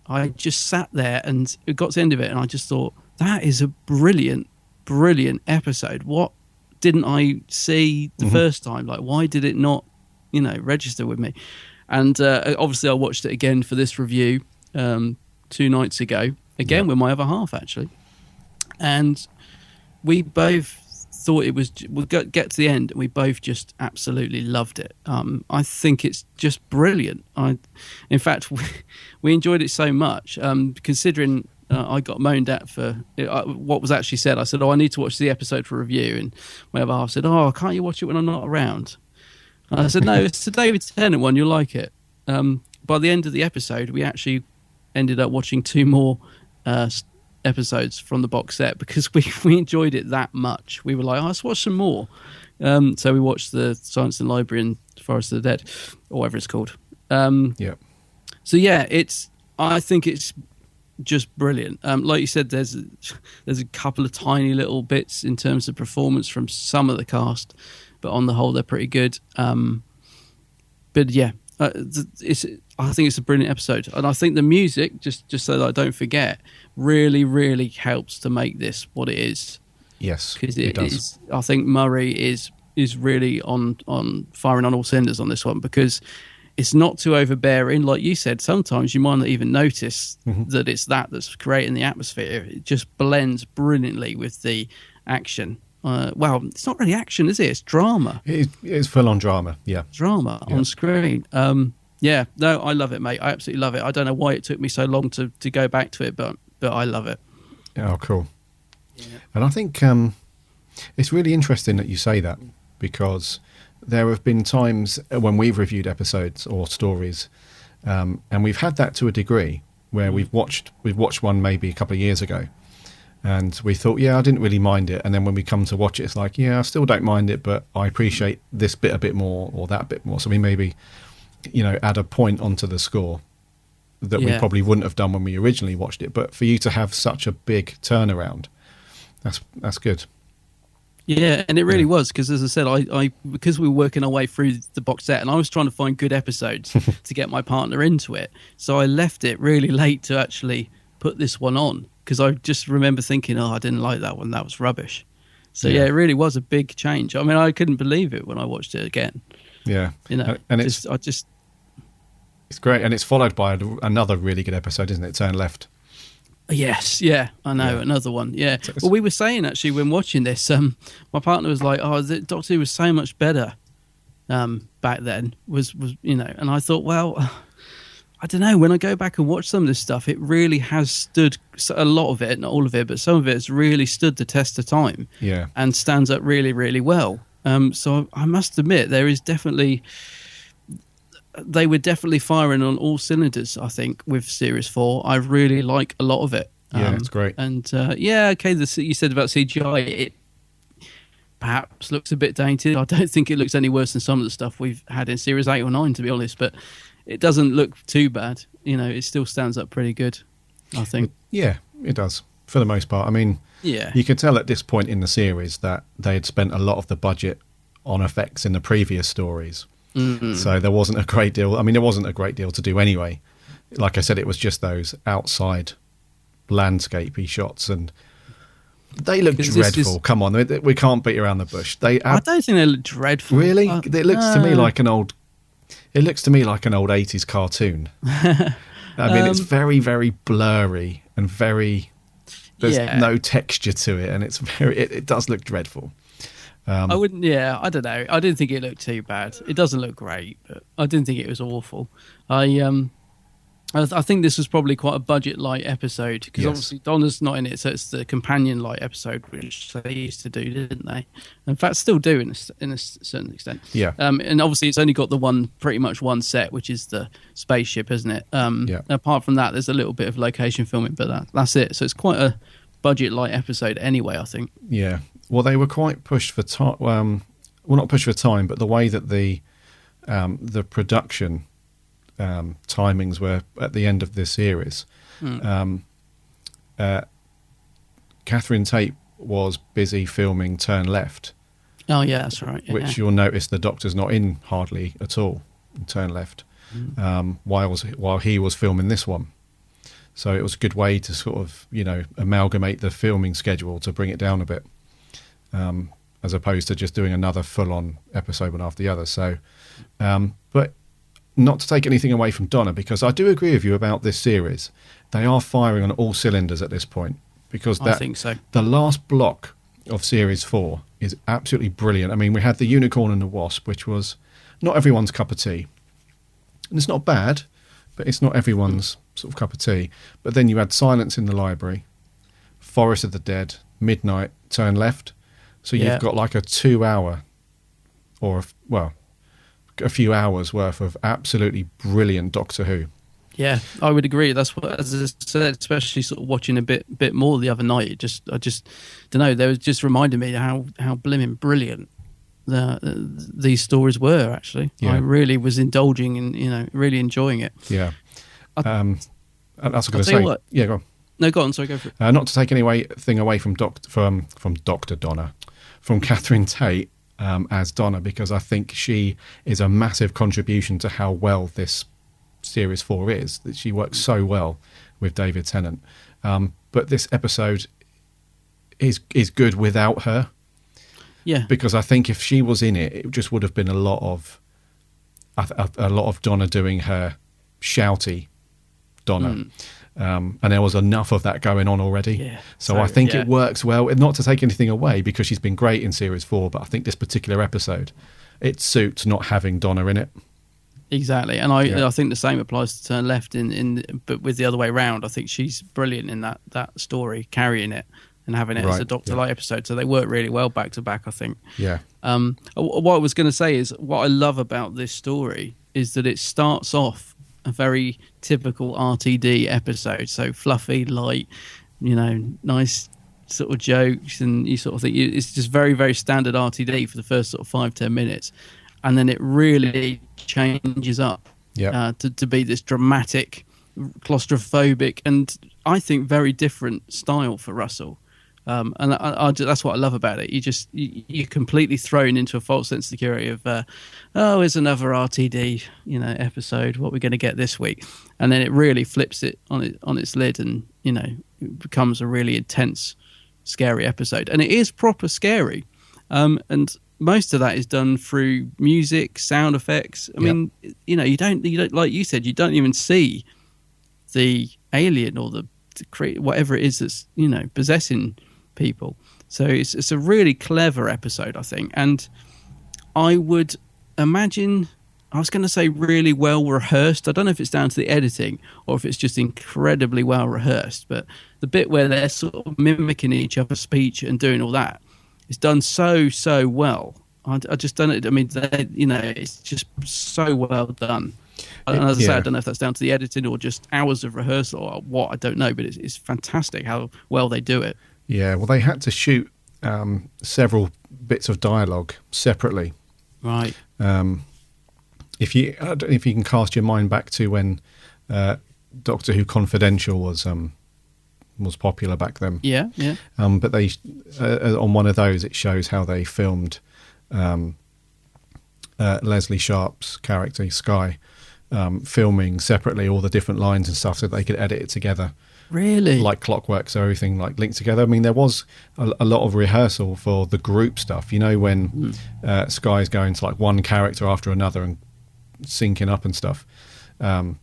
I just sat there and it got to the end of it and I just thought, that is a brilliant, brilliant episode. What didn't I see the first time? Like, why did it not, register with me? And obviously I watched it again for this review 2 nights ago, again with my other half, actually. And we both thought it was, we'll get to the end, and we both just absolutely loved it. I think it's just brilliant. In fact, we enjoyed it so much, considering I got moaned at for what was actually said. I said, I need to watch the episode for review. And my other half said, can't you watch it when I'm not around? And I said, no, it's the David Tennant one. You'll like it. By the end of the episode, we actually ended up watching 2 more episodes from the box set because we enjoyed it that much. We were like, let's watch some more. So we watched the Science and Library and Forest of the Dead, or whatever it's called. So I think it's just brilliant. Like you said, there's a couple of tiny little bits in terms of performance from some of the cast, but on the whole, they're pretty good. But yeah, I think it's a brilliant episode, and I think the music, just so that I don't forget, really, really helps to make this what it is. Yes, because it does. I think Murray is really on firing on all cylinders on this one, because it's not too overbearing. Like you said, sometimes you might not even notice that it's that's creating the atmosphere. It just blends brilliantly with the action. Well, it's not really action, is it? It's drama. It's full-on drama, Drama on screen. No, I love it, mate. I absolutely love it. I don't know why it took me so long to go back to it, but I love it. Oh, cool. Yeah. And I think it's really interesting that you say that, because there have been times when we've reviewed episodes or stories, and we've had that to a degree, where we've watched one maybe a couple of years ago, and we thought, yeah, I didn't really mind it, and then when we come to watch it, it's like, yeah, I still don't mind it, but I appreciate this bit a bit more or that bit more. So we maybe, add a point onto the score that we probably wouldn't have done when we originally watched it. But for you to have such a big turnaround, that's good. Yeah, and it really was, because as I said, I because we were working our way through the box set, and I was trying to find good episodes to get my partner into it, so I left it really late to actually put this one on, because I just remember thinking, I didn't like that one, that was rubbish. So yeah, it really was a big change. I mean, I couldn't believe it when I watched it again. Yeah, and it's great, and it's followed by another really good episode, isn't it? Turn Left. Yes, yeah, I know, another one. Yeah, well, we were saying actually when watching this, my partner was like, the Doctor Who was so much better back then. Was and I thought, well, I don't know. When I go back and watch some of this stuff, it really has stood, a lot of it, not all of it, but some of it has really stood the test of time. Yeah, and stands up really, really well. So I must admit, there is definitely. They were definitely firing on all cylinders, I think, with Series 4. I really like a lot of it. Yeah, it's great. And okay, you said about CGI, it perhaps looks a bit dated. I don't think it looks any worse than some of the stuff we've had in Series 8 or 9, to be honest, but it doesn't look too bad. It still stands up pretty good, I think. Yeah, it does, for the most part. I mean, you can tell at this point in the series that they had spent a lot of the budget on effects in the previous stories. Mm-hmm. So there wasn't a great deal. I mean, there wasn't a great deal to do anyway. Like I said, it was just those outside landscapey shots, and they look dreadful. Come on, we can't beat around the bush. I don't think they look dreadful. Really? It looks to me like an old. It looks to me like an old 80s cartoon. I mean, it's very, very blurry and very. There's no texture to it, and it's very. It does look dreadful. I wouldn't. Yeah, I don't know. I didn't think it looked too bad. It doesn't look great, but I didn't think it was awful. I think this was probably quite a budget light episode, because obviously Donna's not in it, so it's the companion light episode, which they used to do, didn't they? In fact, still do in a certain extent. Yeah. And obviously, it's only got the pretty much one set, which is the spaceship, isn't it? Apart from that, there's a little bit of location filming, but that's it. So it's quite a budget light episode anyway, I think. Yeah. Well, they were quite pushed for time. Well, not pushed for time, but the way that the production timings were at the end of this series. Catherine Tate was busy filming Turn Left. Oh yeah, that's right. Yeah. Which you'll notice the Doctor's not in hardly at all in Turn Left, while he was filming this one. So it was a good way to sort of amalgamate the filming schedule to bring it down a bit. As opposed to just doing another full-on episode one after the other. So, but not to take anything away from Donna, because I do agree with you about this series. They are firing on all cylinders at this point, because I think so. The last block of Series 4 is absolutely brilliant. I mean, we had the Unicorn and the Wasp, which was not everyone's cup of tea. And it's not bad, but it's not everyone's sort of cup of tea. But then you had Silence in the Library, Forest of the Dead, Midnight, Turn Left. So you've got like a 2 hour or, a few hours worth of absolutely brilliant Doctor Who. Yeah, I would agree. That's what, as I said, especially sort of watching a bit more the other night. I just don't know. They was just reminding me how blimmin' brilliant these stories were. Actually, I really was indulging in, really enjoying it. Yeah, that's what I was going to say. What, yeah, go on. No, go on. Sorry, go for it. Not to take anything away from Dr. Donna, from Catherine Tate as Donna, because I think she is a massive contribution to how well this Series 4 is. That she works so well with David Tennant. But this episode is good without her. Yeah. Because I think if she was in it, it just would have been a lot of Donna doing her shouty Donna. And there was enough of that going on already. Yeah, so I think it works well. Not to take anything away, because she's been great in Series 4, but I think this particular episode, it suits not having Donna in it. Exactly. And I think the same applies to Turn Left, but with the other way around. I think she's brilliant in that story, carrying it and having it as a Doctor Light episode. So they work really well back to back, I think. Yeah. What I was going to say is, what I love about this story is that it starts off a very typical RTD episode. So fluffy, light, nice sort of jokes, and you sort of think it's just very, very standard RTD for the first sort of 5-10 minutes, and then it really changes up to be this dramatic, claustrophobic, and I think very different style for Russell. And that's what I love about it. You're completely thrown into a false sense of security of, here's another RTD, episode. What we're going to get this week, and then it really flips it on its lid, and it becomes a really intense, scary episode. And it is proper scary, and most of that is done through music, sound effects. I mean, you don't like you said, you don't even see the alien or the whatever it is that's possessing people. So it's a really clever episode, I think, and I would imagine, I was going to say really well rehearsed. I don't know if it's down to the editing or if it's just incredibly well rehearsed, but the bit where they're sort of mimicking each other's speech and doing all that is done so well. I just don't. I mean, it's just so well done. And as I say, I don't know if that's down to the editing or just hours of rehearsal or what. I don't know, but it's fantastic how well they do it. Yeah, well, they had to shoot several bits of dialogue separately. Right. If you can cast your mind back to when Doctor Who Confidential was popular back then. Yeah. But they on one of those, it shows how they filmed Leslie Sharp's character Sky, filming separately all the different lines and stuff so that they could edit it together. Really? Like clockwork, so everything like linked together. I mean, there was a lot of rehearsal for the group stuff. When Sky's going to like one character after another and syncing up and stuff. I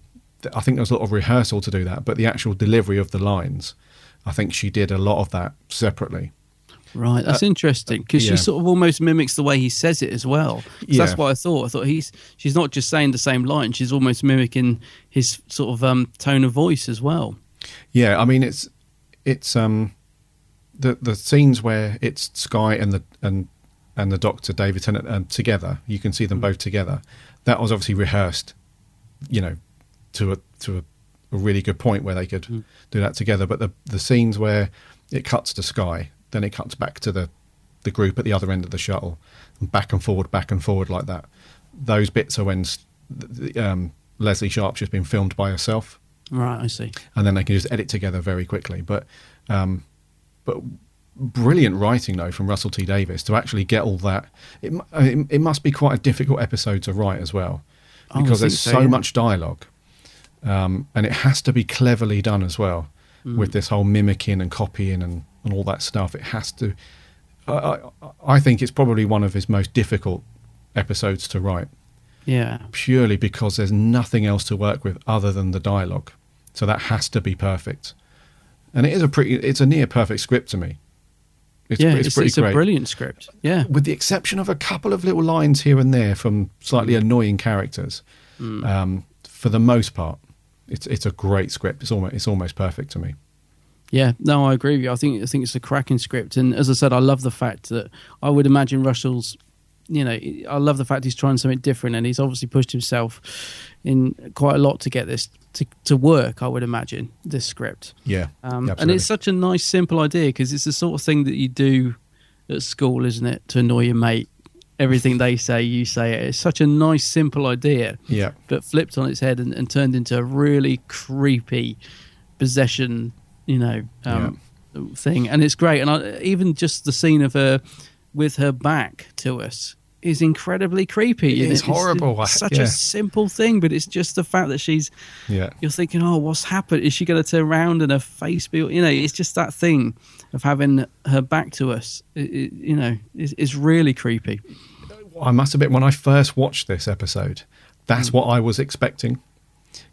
think there was a lot of rehearsal to do that, but the actual delivery of the lines, I think she did a lot of that separately. Right, that's interesting, because she sort of almost mimics the way he says it as well. That's what I thought. I thought she's not just saying the same line; she's almost mimicking his sort of tone of voice as well. Yeah, I mean it's the scenes where it's Sky and the Doctor, David Tennant, together. You can see them both together. That was obviously rehearsed, to a really good point where they could do that together. But the scenes where it cuts to Sky, then it cuts back to the group at the other end of the shuttle, and back and forward like that. Those bits are when Leslie Sharp's just been filmed by herself. Right, I see. And then they can just edit together very quickly. But brilliant writing, though, from Russell T Davies to actually get all that. It must be quite a difficult episode to write as well, because there's so much dialogue. And it has to be cleverly done as well, with this whole mimicking and copying and all that stuff. It has to. I think it's probably one of his most difficult episodes to write. Yeah. Purely because there's nothing else to work with other than the dialogue. So that has to be perfect. And it's a near perfect script to me. It's pretty great. A brilliant script. Yeah. With the exception of a couple of little lines here and there from slightly annoying characters. For the most part, it's a great script. It's almost perfect to me. Yeah, no, I agree with you. I think it's a cracking script, and as I said, I love the fact that I would imagine Russell's. I love the fact he's trying something different, and he's obviously pushed himself in quite a lot to get this to work. I would imagine this script. Yeah, and it's such a nice, simple idea, because it's the sort of thing that you do at school, isn't it? To annoy your mate. Everything they say, you say it. It's such a nice, simple idea. Yeah, but flipped on its head and turned into a really creepy possession. Thing, and it's great. And even just the scene of her with her back to us is incredibly creepy. It's horrible. It's such a simple thing, but it's just the fact that she's. Yeah. You're thinking, oh, what's happened? Is she going to turn around and her face be? It's just that thing of having her back to us. It's really creepy. I must admit, when I first watched this episode, that's what I was expecting.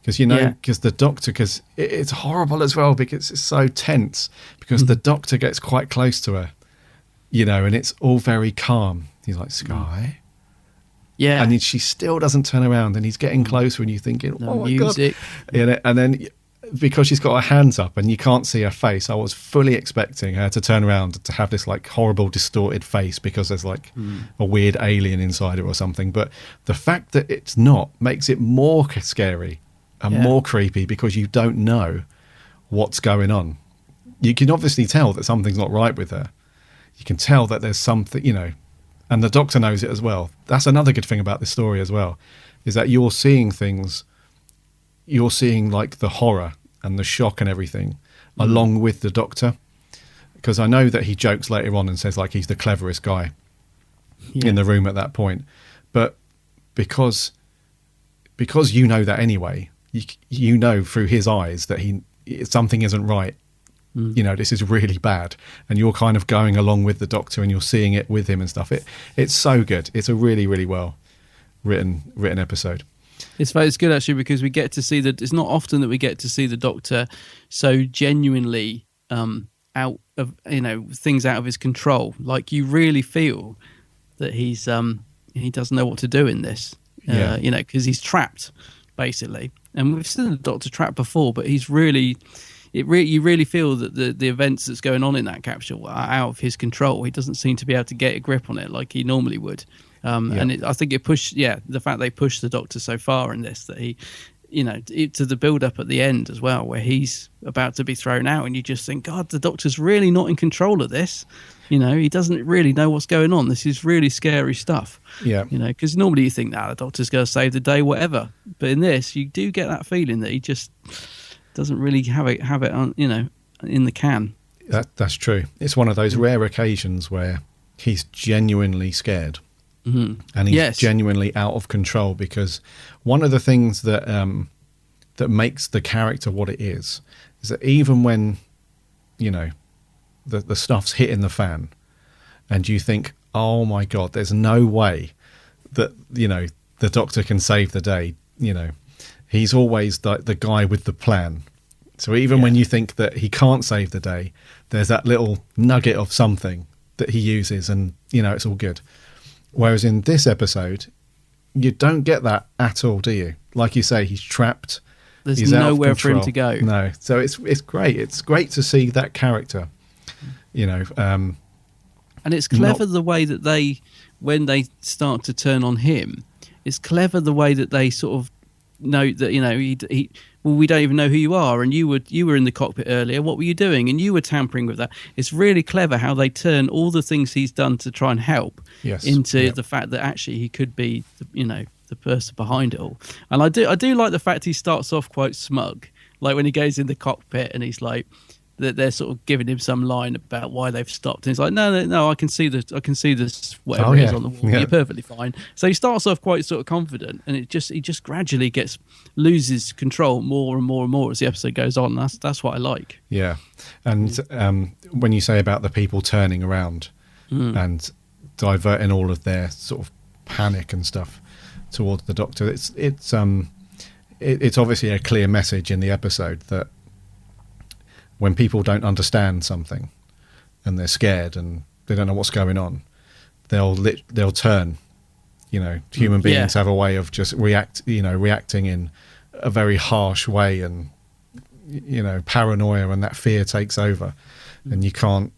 Because the Doctor, it's horrible as well, because it's so tense, because the Doctor gets quite close to her, and it's all very calm. He's like, Sky? Yeah. And she still doesn't turn around, and he's getting closer, and you're thinking, oh my music. God. And then, because she's got her hands up and you can't see her face, I was fully expecting her to turn around to have this like horrible distorted face, because there's like a weird alien inside her or something. But the fact that it's not makes it more scary. and more creepy because you don't know what's going on. You can obviously tell that something's not right with her. You can tell that there's something, and the Doctor knows it as well. That's another good thing about this story as well, is that you're seeing things, you're seeing like the horror and the shock and everything along with the Doctor. Because I know that he jokes later on and says like he's the cleverest guy in the room at that point. But because you know that anyway, you know through his eyes that something isn't right. This is really bad, and you're kind of going along with the Doctor and you're seeing it with him and stuff. It's so good. It's a really, really well written episode. It's good actually, because we get to see that it's not often that we get to see the Doctor so genuinely out of things out of his control. Like you really feel that he doesn't know what to do in this. Because he's trapped basically, and we've seen the Doctor trapped before, but he's really. You really feel that the events that's going on in that capsule are out of his control. He doesn't seem to be able to get a grip on it like he normally would. And I think it pushed, the fact they pushed the Doctor so far in this, that he, to the build up at the end as well, where he's about to be thrown out, and you just think, God, the Doctor's really not in control of this. He doesn't really know what's going on. This is really scary stuff. Yeah. Because normally you think, the Doctor's going to save the day, whatever. But in this, you do get that feeling that he just doesn't really have it on, in the can. That's true. It's one of those rare occasions where he's genuinely scared, and he's genuinely out of control. Because one of the things that makes the character what it is that even when the stuff's hitting the fan, and you think, oh my God, there's no way that the Doctor can save the day. He's always the guy with the plan. So even when you think that he can't save the day, there's that little nugget of something that he uses, and it's all good. Whereas in this episode, you don't get that at all, do you? Like you say, he's trapped. There's nowhere for him to go. No, so it's great. It's great to see that character. And it's clever the way that when they start to turn on him, it's clever the way that they sort of know that he well, we don't even know who you are, and you were in the cockpit earlier. What were you doing? And you were tampering with that. It's really clever how they turn all the things he's done to try and help into the fact that actually he could be the person behind it all. And I do like the fact he starts off quite smug, like when he goes in the cockpit and he's like, that they're sort of giving him some line about why they've stopped, and he's like, no, I can see this whatever it is on the wall. You're perfectly fine. So he starts off quite sort of confident, and he just gradually loses control more and more and more as the episode goes on. That's what I like. Yeah, and when you say about the people turning around and diverting all of their sort of panic and stuff towards the Doctor, it's obviously a clear message in the episode that when people don't understand something and they're scared and they don't know what's going on, they'll turn. Human beings have a way of just reacting in a very harsh way, and paranoia and that fear takes over, and you can't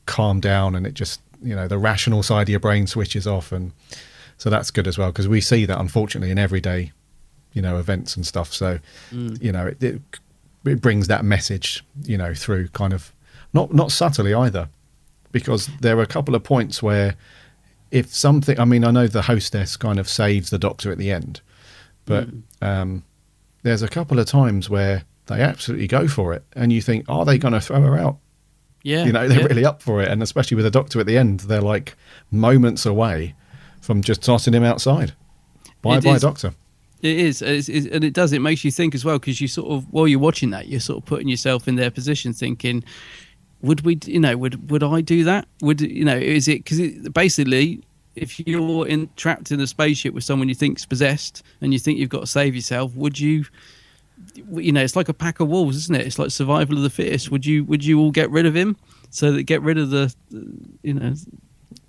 calm down, and it just the rational side of your brain switches off, and so that's good as well, because we see that unfortunately in everyday events and stuff. So it brings that message, through kind of not subtly either, because there are a couple of points where if something, I know the hostess kind of saves the Doctor at the end, but there's a couple of times where they absolutely go for it, and you think, are they going to throw her out? Yeah, they're really up for it, and especially with the Doctor at the end, they're like moments away from just tossing him outside. Bye, Doctor. It is, and it does. It makes you think as well, because you sort of, while you're watching that, you're sort of putting yourself in their position, thinking, would we, would I do that? Is it because basically, if you're trapped in a spaceship with someone you think's possessed, and you think you've got to save yourself, would you? It's like a pack of wolves, isn't it? It's like survival of the fittest. Would you all get rid of him so that get rid of the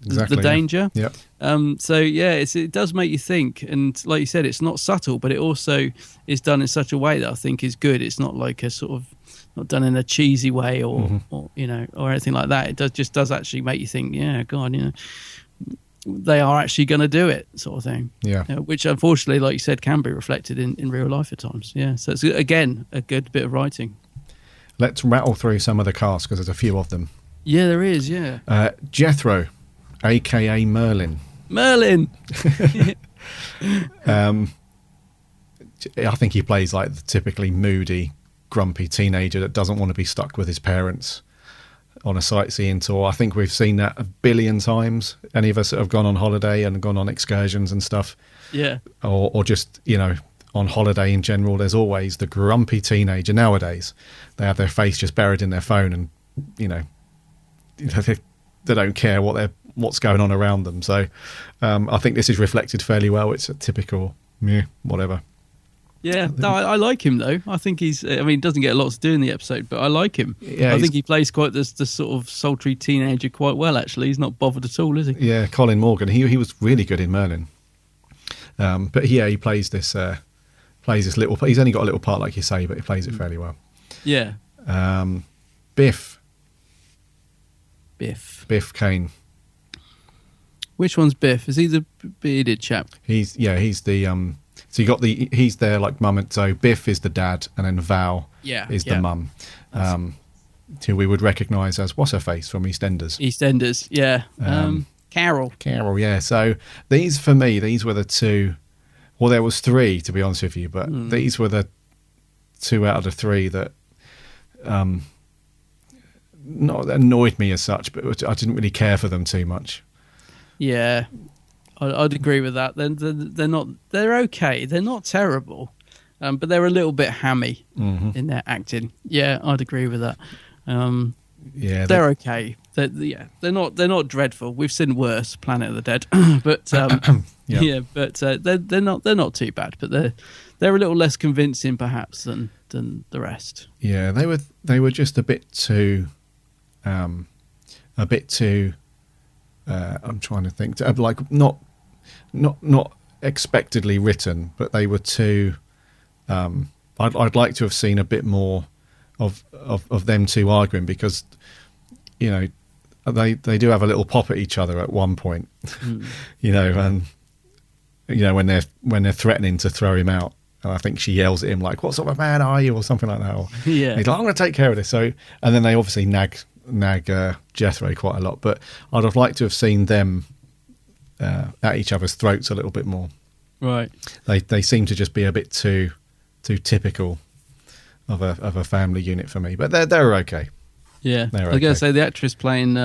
Exactly, the danger. Yeah. It does make you think, and like you said, it's not subtle, but it also is done in such a way that I think is good. It's not like a sort of not done in a cheesy way or anything like that. It does actually make you think. Yeah, God, they are actually going to do it, sort of thing. Yeah. Which, unfortunately, like you said, can be reflected in real life at times. Yeah. So it's, again, a good bit of writing. Let's rattle through some of the cast because there's a few of them. Yeah, there is, yeah. Jethro, a.k.a. Merlin. Merlin! I think he plays like the typically moody, grumpy teenager that doesn't want to be stuck with his parents on a sightseeing tour. I think we've seen that a billion times. Any of us that have gone on holiday and gone on excursions and stuff. Yeah. Or just, on holiday in general, there's always the grumpy teenager. Nowadays, they have their face just buried in their phone and, they don't care what's going on around them. So I think this is reflected fairly well. It's a typical, whatever. Yeah, no, I like him though. I think he doesn't get a lot to do in the episode, but I like him. Yeah, I think he plays quite the sort of sultry teenager quite well, actually. He's not bothered at all, is he? Yeah, Colin Morgan. He was really good in Merlin. But yeah, he plays this little. He's only got a little part, like you say, but he plays it fairly well. Yeah. Biff Kane. Which one's Biff? Is he the bearded chap? He's the so you got he's their like mum, and so Biff is the dad, and then Val is the mum, who we would recognise as what's her face from EastEnders. EastEnders, yeah. Carol, yeah. So these were the two. Well, there was three, to be honest with you, but these were the two out of the three that not annoyed me as such, but I didn't really care for them too much. Yeah, I'd agree with that. They're not. They're okay. They're not terrible, but they're a little bit hammy in their acting. Yeah, I'd agree with that. They're okay. They're not dreadful. We've seen worse, Planet of the Dead, but they're not too bad. But they're a little less convincing, perhaps, than the rest. Yeah, they were just a bit too. I'm trying to think. Like not expectedly written, but they were too. I'd like to have seen a bit more of them two arguing, because they do have a little pop at each other at one point, and when they're threatening to throw him out, and I think she yells at him like, "What sort of a man are you?" or something like that. Or, yeah, he's like, "I'm going to take care of this." So, and then they obviously nag Jethro quite a lot, but I'd have liked to have seen them at each other's throats a little bit more. Right. They seem to just be a bit too typical of a family unit for me, but they're okay. Yeah, they're I was going to say the actress playing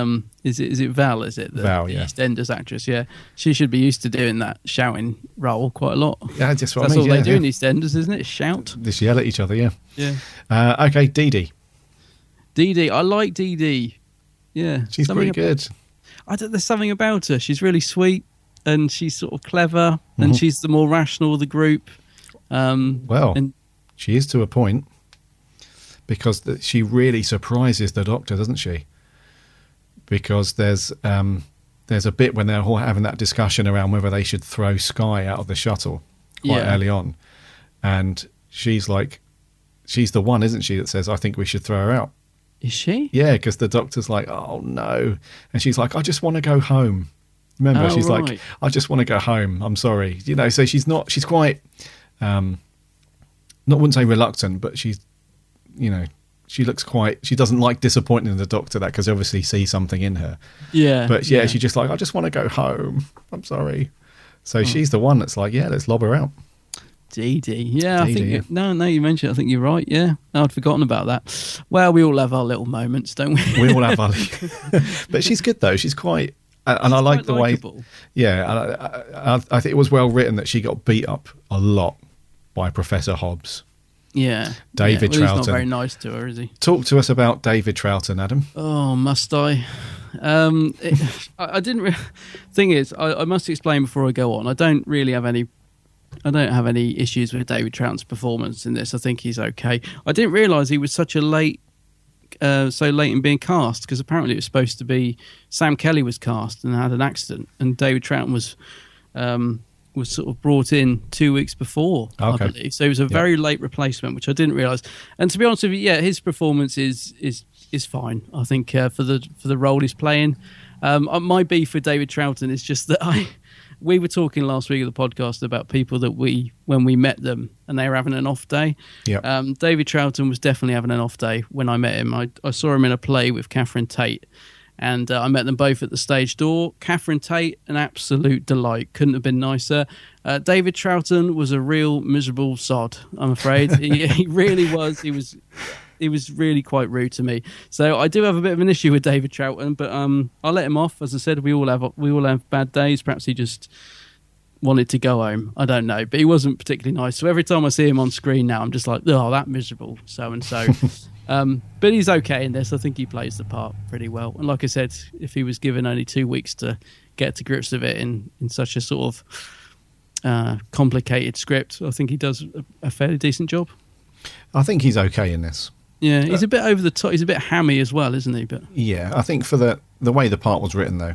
is it Val? Is it the Val? Yeah, EastEnders actress. Yeah, she should be used to doing that shouting role quite a lot. Yeah, just what that's I mean, all they do in EastEnders, isn't it? Shout. Just yell at each other. Yeah. Yeah. Okay, Dee Dee. I like Dee Dee. Yeah, she's pretty good. There's something about her. She's really sweet, and she's sort of clever, and she's the more rational of the group. She is to a point, because she really surprises the Doctor, doesn't she? Because there's a bit when they're all having that discussion around whether they should throw Skye out of the shuttle quite early on, and she's the one, isn't she, that says, "I think we should throw her out." Is she? Yeah, because the Doctor's like, "Oh no," and she's like, "I just want to go home." Remember, she's like, "I just want to go home. I'm sorry," So she's quite, wouldn't say reluctant, but she's, she looks quite. She doesn't like disappointing the Doctor, that, because obviously see something in her. Yeah, but she's just like, "I just want to go home. I'm sorry." So she's the one that's like, "Yeah, let's lob her out." Dee Dee. Yeah, I think no, you mentioned it. I think you're right. Yeah, I'd forgotten about that. Well, we all have our little moments, don't we? We all have our. But she's good though. She's quite, and I like the likeable way. Yeah, I think it was well written that she got beat up a lot by Professor Hobbs. Yeah, David Troughton. He's not very nice to her, is he? Talk to us about David Troughton, Adam. Oh, must I? I didn't. Thing is, I must explain before I go on. I don't have any issues with David Troughton's performance in this. I think he's okay. I didn't realise he was so late in being cast, because apparently it was supposed to be Sam Kelly was cast and had an accident, and David Troughton was sort of brought in 2 weeks before, I believe. So it was a very late replacement, which I didn't realise. And to be honest with you, his performance is fine. I think for the role he's playing. My beef with David Troughton is just that we were talking last week of the podcast about people that when we met them and they were having an off day. Yeah. David Troughton was definitely having an off day when I met him. I saw him in a play with Catherine Tate, and I met them both at the stage door. Catherine Tate, an absolute delight. Couldn't have been nicer. David Troughton was a real miserable sod, I'm afraid. He really was. He was really quite rude to me. So I do have a bit of an issue with David Troughton, but I'll let him off. As I said, we all have bad days. Perhaps he just wanted to go home. I don't know, but he wasn't particularly nice. So every time I see him on screen now, I'm just like, oh, that miserable so and so. But he's okay in this. I think he plays the part pretty well. And like I said, if he was given only 2 weeks to get to grips with it in such a sort of complicated script, I think he does a fairly decent job. I think he's okay in this. Yeah, he's a bit over the top. He's a bit hammy as well, isn't he? But yeah, I think for the way the part was written, though,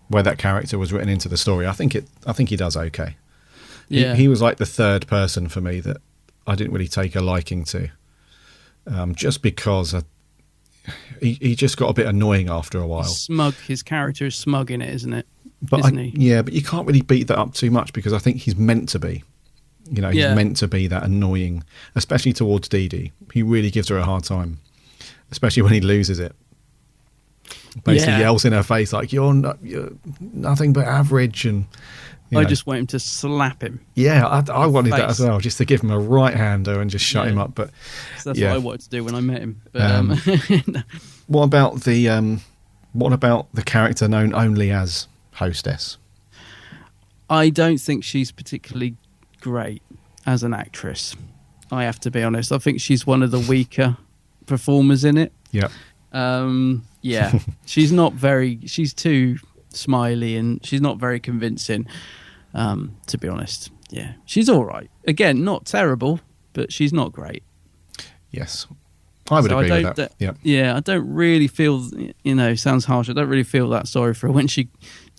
where that character was written into the story, I think he does okay. Yeah, he was like the third person for me that I didn't really take a liking to, just because he just got a bit annoying after a while. Smug. His character is smug in it, isn't it? But isn't he? Yeah, but you can't really beat that up too much because I think he's meant to be. You know, he's meant to be that annoying, especially towards Dee Dee. He really gives her a hard time, especially when he loses it. Basically yells in her face like, you're nothing but average. And I just want him to slap him. Yeah, I wanted that as well, just to give him a right-hander and just shut him up. But so that's what I wanted to do when I met him. But, what about the character known only as Hostess? I don't think she's particularly great as an actress. I have to be honest. I think she's one of the weaker performers in it. Yeah. Yeah. She's too smiley and she's not very convincing, to be honest. Yeah. She's all right. Again, not terrible, but she's not great. Yes. I would agree with that. Yeah, I don't really feel, sounds harsh. I don't really feel that sorry for her when she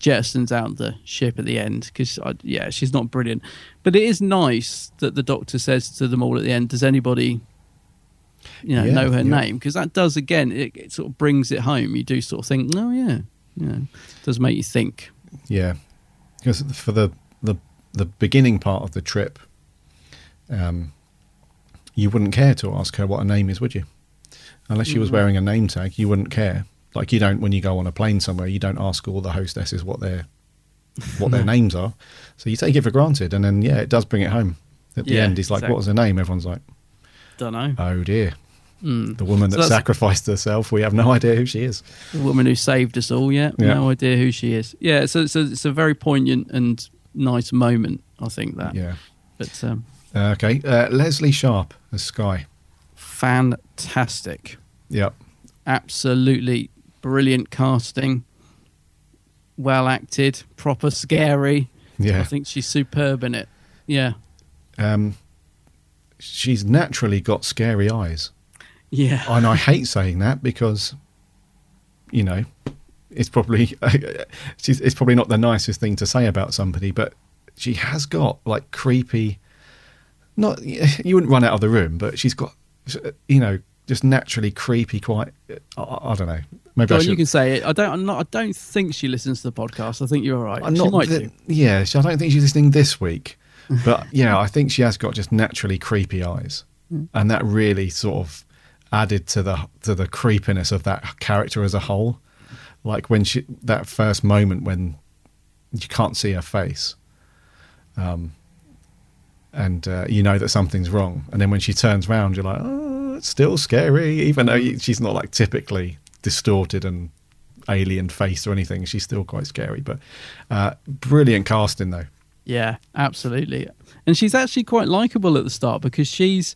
jettisons out the ship at the end because, she's not brilliant. But it is nice that the Doctor says to them all at the end, does anybody, know her name? Because that does, again, it sort of brings it home. You do sort of think, oh, yeah. It does make you think. Yeah. Because for the beginning part of the trip, you wouldn't care to ask her what her name is, would you? Unless she was wearing a name tag, you wouldn't care. Like you don't when you go on a plane somewhere, you don't ask all the hostesses what their names are. So you take it for granted, and then it does bring it home. At the end, he's like, "What was her name?" Everyone's like, "Don't know." Oh dear, the woman that sacrificed herself. We have no idea who she is. The woman who saved us all. No idea who she is. Yeah, so it's a very poignant and nice moment. I think that. Yeah. But okay, Leslie Sharp as Skye. Fantastic. Yep. Absolutely brilliant casting. Well acted, proper scary. Yeah. I think she's superb in it. Yeah. She's naturally got scary eyes. Yeah. And I hate saying that because, it's probably it's probably not the nicest thing to say about somebody, but she has got like creepy. Not you wouldn't run out of the room, but she's got just naturally creepy. Quite I don't know. Maybe you can say it. I don't think she listens to the podcast. I think you're all right. She might do. Yeah, I don't think she's listening this week. But I think she has got just naturally creepy eyes, and that really sort of added to the creepiness of that character as a whole. Like when that first moment when you can't see her face, and you know that something's wrong, and then when she turns around, you're like, oh, it's still scary, even though she's not like typically distorted and alien faced or anything. She's still quite scary, but brilliant casting though. Yeah, absolutely. And she's actually quite likable at the start because she's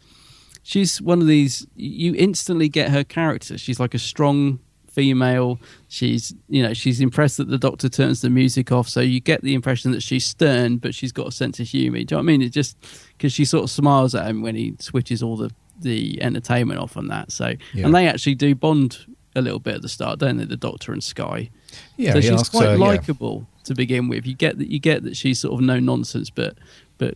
one of these, you instantly get her character. She's like a strong female. She's impressed that the Doctor turns the music off, so you get the impression that she's stern, but she's got a sense of humour. Do you know what I mean? It just because she sort of smiles at him when he switches all the entertainment off on that. So and they actually do bond a little bit at the start, don't they? The Doctor and Skye. Yeah, so she's quite likable to begin with. You get that she's sort of no nonsense, but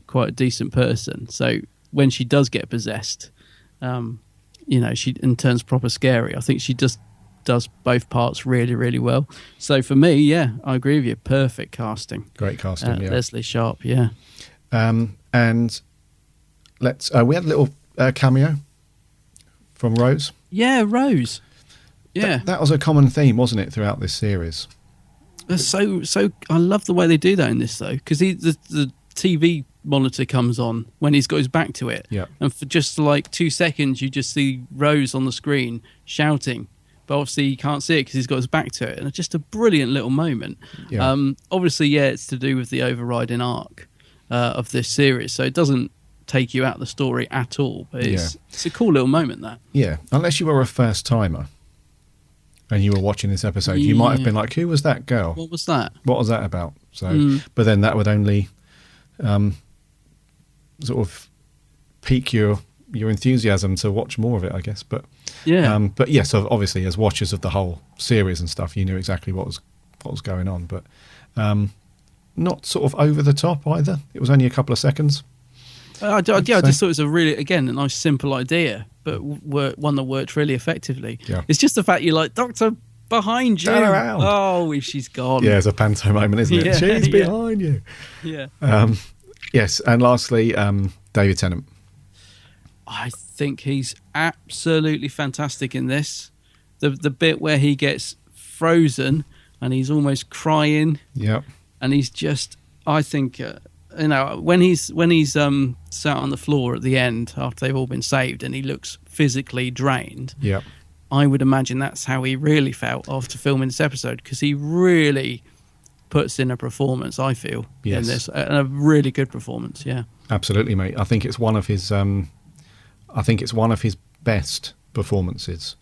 quite a decent person. So when she does get possessed, she turns proper scary. I think she just does both parts really, really well. So for me, yeah, I agree with you. Perfect casting. Great casting, yeah. Leslie Sharp, yeah. And let's we had a little cameo from Rose. Yeah, Rose. Yeah. That was a common theme, wasn't it, throughout this series? So I love the way they do that in this, though, because the TV monitor comes on when he's got his back to it. Yeah. And for just like 2 seconds, you just see Rose on the screen shouting. But obviously you can't see it because he's got his back to it. And it's just a brilliant little moment. Yeah. Obviously, yeah, it's to do with the overriding arc of this series. So it doesn't take you out of the story at all. But it's a cool little moment, that. Yeah. Unless you were a first-timer and you were watching this episode, you might have been like, who was that girl? What was that? What was that about? So, But then that would only sort of pique your enthusiasm to watch more of it, I guess. But but yes, obviously as watchers of the whole series and stuff, you knew exactly what was going on. But not sort of over the top either. It was only a couple of seconds. I just thought it was a really, again, a nice simple idea, but one that worked really effectively. Yeah. It's just the fact you're like, Doctor, behind you. Turn around. Oh, she's gone. Yeah, it's a panto moment, isn't it? Yeah, She's behind you. Yeah. Yes, and lastly, David Tennant. I think he's absolutely fantastic in this. The bit where he gets frozen and he's almost crying. Yeah. And he's just, I think, when he's sat on the floor at the end after they've all been saved and he looks physically drained. Yeah. I would imagine that's how he really felt after filming this episode, because he really puts in a performance, I feel, in this, and a really good performance. Yeah, absolutely, mate. I think it's one of his best performances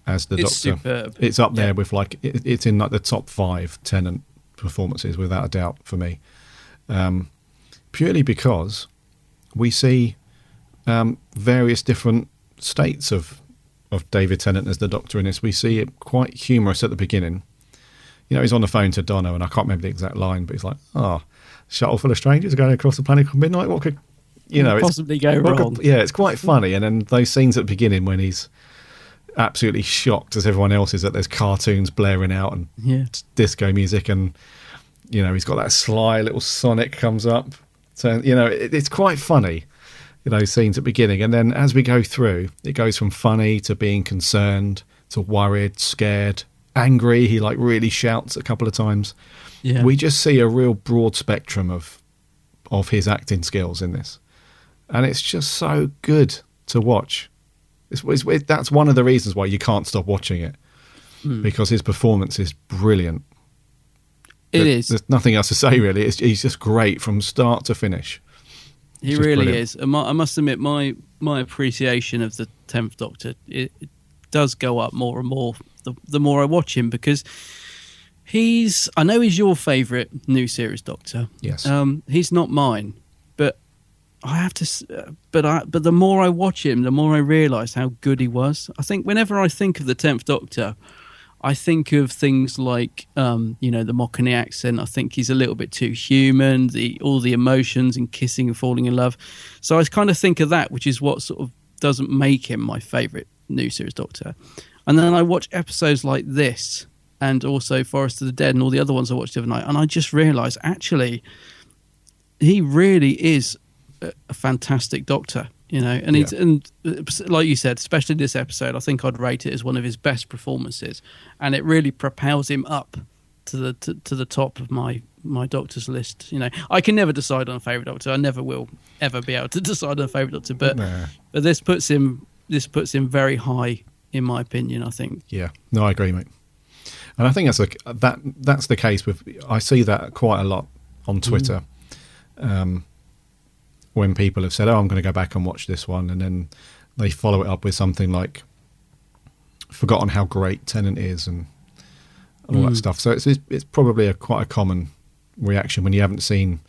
as the Doctor. Superb. It's up there with it's in like the top 5 Tennant performances without a doubt for me. Purely because we see various different states of David Tennant as the Doctor in this. We see it quite humorous at the beginning. You know, he's on the phone to Donna, and I can't remember the exact line, but he's like, shuttle full of strangers going across the planet at midnight. What could, possibly go wrong? It's quite funny. And then those scenes at the beginning when he's absolutely shocked, as everyone else is, that there's cartoons blaring out and disco music, and he's got that sly little Sonic comes up. So it's quite funny. Scenes at the beginning, and then as we go through, it goes from funny to being concerned to worried, scared, angry. He really shouts a couple of times. Yeah. We just see a real broad spectrum of his acting skills in this, and it's just so good to watch. That's one of the reasons why you can't stop watching it, because his performance is brilliant. There's nothing else to say really. He's just great from start to finish. He really is. I must admit, my appreciation of the 10th Doctor, it does go up more and more the more I watch him, because I know he's your favourite new series Doctor. Yes. He's not mine, but I have to. But the more I watch him, the more I realise how good he was. I think whenever I think of the 10th Doctor, I think of things like, the Mockney accent. I think he's a little bit too human, all the emotions and kissing and falling in love. So I kind of think of that, which is what sort of doesn't make him my favourite new series Doctor. And then I watch episodes like this and also Forest of the Dead and all the other ones I watched the other night, and I just realise, actually, he really is a fantastic Doctor. And like you said, especially this episode, I think I'd rate it as one of his best performances, and it really propels him up to the top of my Doctor's list. I can never decide on a favourite Doctor. I never will ever be able to decide on a favourite Doctor, but this puts him very high in my opinion, I think. Yeah, no, I agree, mate. And I think that's the case with. I see that quite a lot on Twitter. When people have said, I'm going to go back and watch this one, and then they follow it up with something like forgotten how great Tennant is and all that stuff. So it's probably quite a common reaction when you haven't seen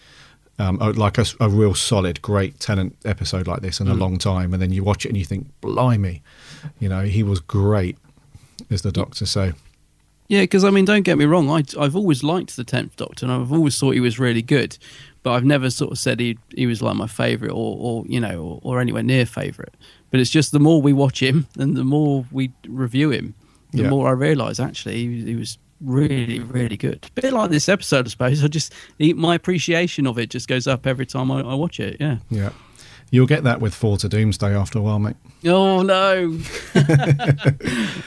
a real solid, great Tennant episode like this in a long time, and then you watch it and you think, blimey, he was great as the Doctor. So yeah, because don't get me wrong, I've always liked the 10th Doctor, and I've always thought he was really good. But I've never sort of said he was like my favourite or anywhere near favourite. But it's just the more we watch him and the more we review him, the Yeah. more I realise actually he was really, really good. A bit like this episode, I suppose. My appreciation of it just goes up every time I watch it. Yeah. Yeah. You'll get that with Four to Doomsday after a while, mate. Oh no,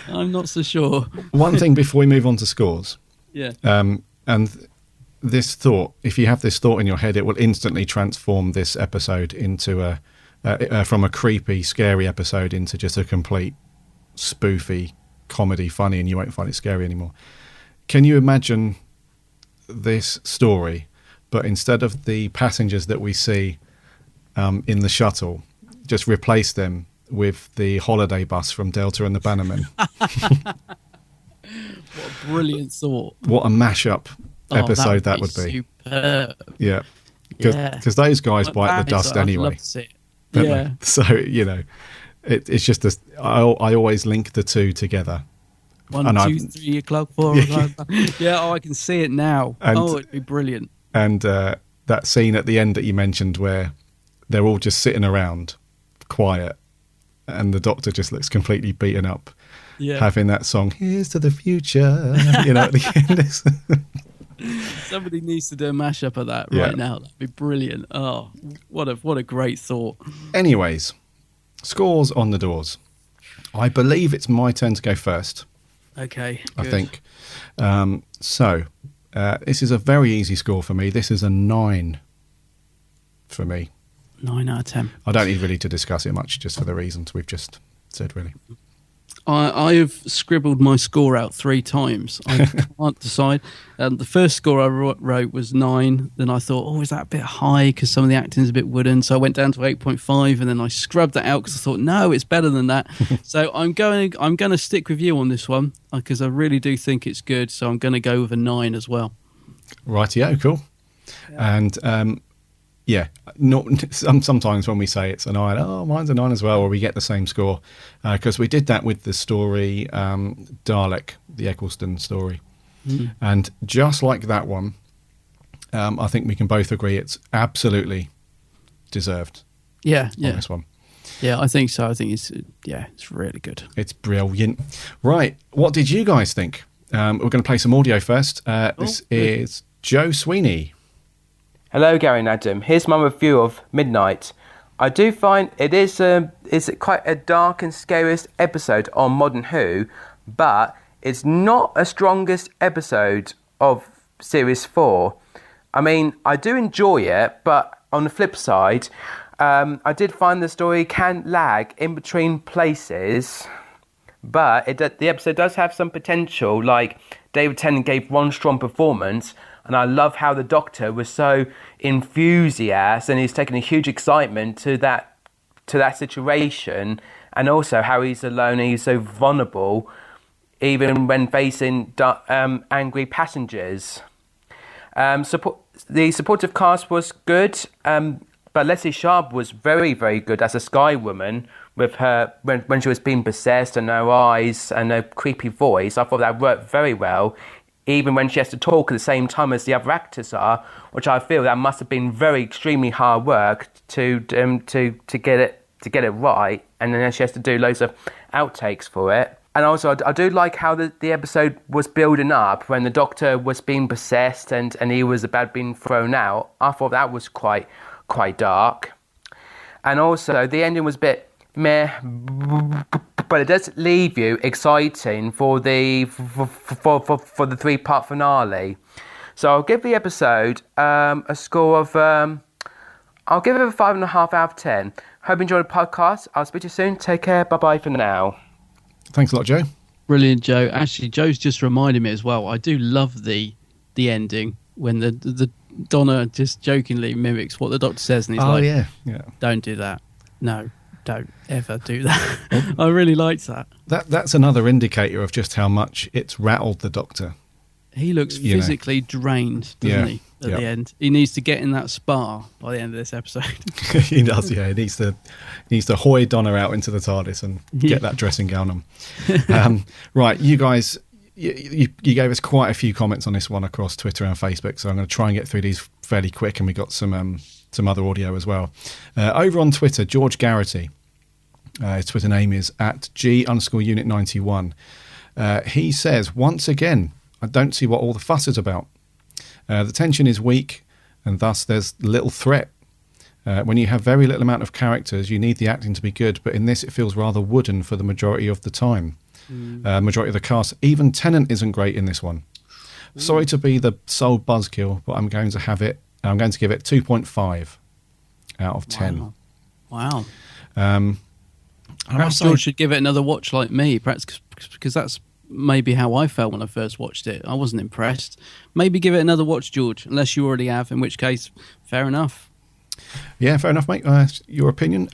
I'm not so sure. One thing before we move on to scores. Yeah. And this thought, if you have this thought in your head, it will instantly transform this episode into from a creepy, scary episode into just a complete spoofy comedy, funny, and you won't find it scary anymore. Can you imagine this story, but instead of the passengers that we see in the shuttle, just replace them with the holiday bus from Delta and the Bannermen? What a brilliant thought. What a mashup episode that would be. Superb. Yeah. Because those guys bite the dust I'd anyway. love to see it. don't Yeah. they? So, it's just this. I always link the two together. 1, 2, 3 o'clock, 4 o'clock. Yeah, I can see it now. And- it'd be brilliant. And that scene at the end that you mentioned where they're all just sitting around quiet and the Doctor just looks completely beaten up, Yeah. having that song, "Here's to the future," at the end. Somebody needs to do a mashup of that Yeah. right now. That'd be brilliant. Oh, what a great thought. Anyways, scores on the doors. I believe it's my turn to go first. Okay, I good. think. This is a very easy score for me. This is a 9 for me. 9 out of 10. I don't need really to discuss it much, just for the reasons we've just said, really. I have scribbled my score out 3 times. I can't decide. The first score I wrote was 9. Then I thought, is that a bit high because some of the acting is a bit wooden? So I went down to 8.5, and then I scrubbed that out because I thought, no, it's better than that. So I'm going to stick with you on this one because I really do think it's good. So I'm going to go with a 9 as well. Rightio, cool. Yeah. And sometimes when we say it's a 9, mine's a 9 as well, or we get the same score, because we did that with the story Dalek, the Eccleston story. And just like that one, I think we can both agree it's absolutely deserved. Yeah, on this one. Yeah, I think so. I think it's really good. It's brilliant. Right, what did you guys think? We're going to play some audio first. This is Joe Sweeney. Hello, Gary and Adam. Here's my review of Midnight. I do find it is quite a dark and scariest episode on Modern Who, but it's not a strongest episode of Series 4. I mean, I do enjoy it, but on the flip side, I did find the story can lag in between places, but the episode does have some potential. Like, David Tennant gave one strong performance, and I love how the Doctor was so enthusiastic and he's taken a huge excitement to that situation, and also how he's alone and he's so vulnerable even when facing angry passengers. The supportive cast was good, but Leslie Sharp was very, very good as a Sky Woman with her when she was being possessed and her eyes and her creepy voice. I thought that worked very well, even when she has to talk at the same time as the other actors are, which I feel that must have been extremely hard work to get it right, and then she has to do loads of outtakes for it. And also, I do like how the episode was building up when the Doctor was being possessed and he was about being thrown out. I thought that was quite dark. And also, the ending was a bit meh, but it does leave you exciting for the 3-part finale. So I'll give the episode a score of I'll give it a 5.5 out of 10. Hope you enjoyed the podcast. I'll speak to you soon. Take care. Bye for now. Thanks a lot, Joe. Brilliant, Joe. Actually, Joe's just reminded me as well. I do love the ending when the Donna just jokingly mimics what the Doctor says, and he's yeah. "Don't do that. No, don't ever do that." I really liked that. That's another indicator of just how much it's rattled the Doctor. He looks physically drained, doesn't he? At the end, he needs to get in that spa by the end of this episode. He does, yeah. He needs to hoy Donna out into the TARDIS and get that dressing gown on. Right, you guys, you gave us quite a few comments on this one across Twitter and Facebook, so I'm going to try and get through these fairly quick, and we got some other audio as well. Over on Twitter, George Garrity, his Twitter name is @G_Unit91. He says, once again, I don't see what all the fuss is about. The tension is weak, and thus there's little threat. When you have very little amount of characters, you need the acting to be good, but in this it feels rather wooden for the majority of the time. Majority of the cast. Even Tennant isn't great in this one. Sorry to be the sole buzzkill, but I'm going to give it 2.5 out of 10. Wow. Perhaps George should give it another watch like me, perhaps because that's maybe how I felt when I first watched it. I wasn't impressed. Maybe give it another watch, George, unless you already have, in which case, fair enough. Yeah, fair enough, mate. Your opinion.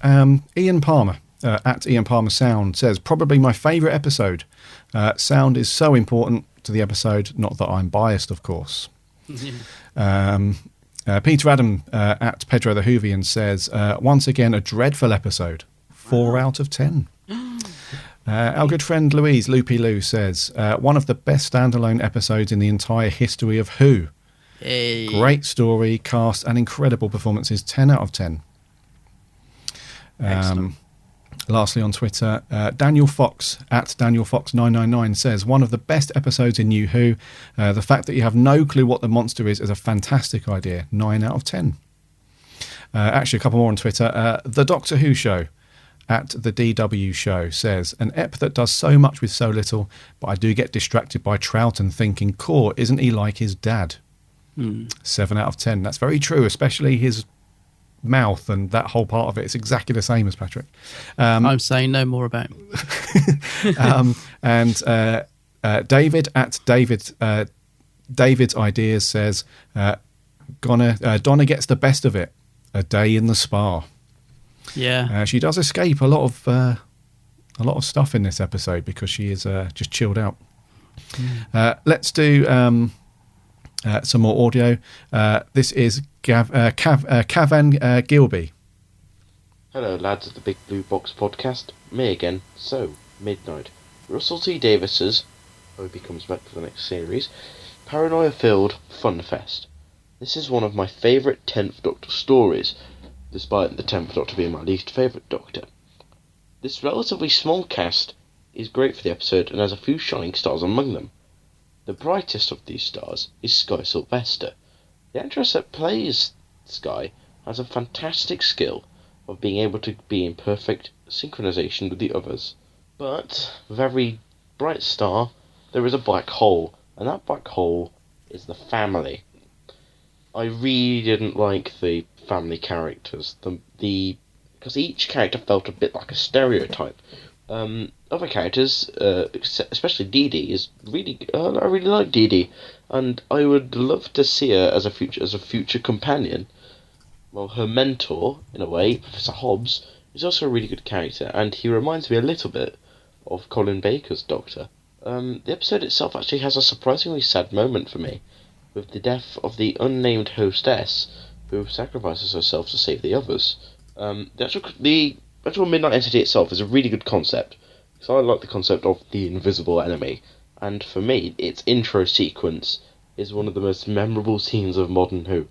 Ian Palmer, at Ian Palmer Sound, says, probably my favourite episode. Sound is so important to the episode, not that I'm biased, of course. Peter Adam, at Pedro the Hoovian, says, once again, a dreadful episode. 4 out of 10. Our good friend Louise, Loopy Lou, says, one of the best standalone episodes in the entire history of Who. Hey. Great story, cast, and incredible performances. 10 out of 10. Lastly on Twitter, Daniel Fox, at Daniel Fox 999, says, one of the best episodes in New Who. The fact that you have no clue what the monster is a fantastic idea. 9 out of 10. Actually, a couple more on Twitter. The Doctor Who Show, at the DW Show, says, an ep that does so much with so little, but I do get distracted by Troughton thinking, Core, isn't he like his dad? 7 out of 10. That's very true, especially his mouth and that whole part of it. It's exactly the same as Patrick. I'm saying no more about him. And David, at David's Ideas, says, Donna gets the best of it. A day in the spa. Yeah, she does escape a lot of stuff in this episode because she is just chilled out. Let's do some more audio. This is Cavan Gilby. Hello, lads of the Big Blue Box podcast. Me again. So, Midnight. Russell T Davis's, hope he comes back for the next series, paranoia-filled fun fest. This is one of my favourite 10th Doctor stories, despite the 10th Doctor being my least favourite Doctor. This relatively small cast is great for the episode and has a few shining stars among them. The brightest of these stars is Sky Sylvester. The actress that plays Sky has a fantastic skill of being able to be in perfect synchronization with the others. But, very bright star, there is a black hole, and that black hole is the family. I really didn't like the family characters, because each character felt a bit like a stereotype. Other characters, especially Dee Dee, is really I really like Dee Dee, and I would love to see her as a future companion. Well, her mentor, in a way, Professor Hobbs, is also a really good character, and he reminds me a little bit of Colin Baker's Doctor. The episode itself actually has a surprisingly sad moment for me, with the death of the unnamed hostess who sacrifices herself to save the others. The actual Midnight Entity itself is a really good concept, because I like the concept of the invisible enemy, and for me, its intro sequence is one of the most memorable scenes of modern Who.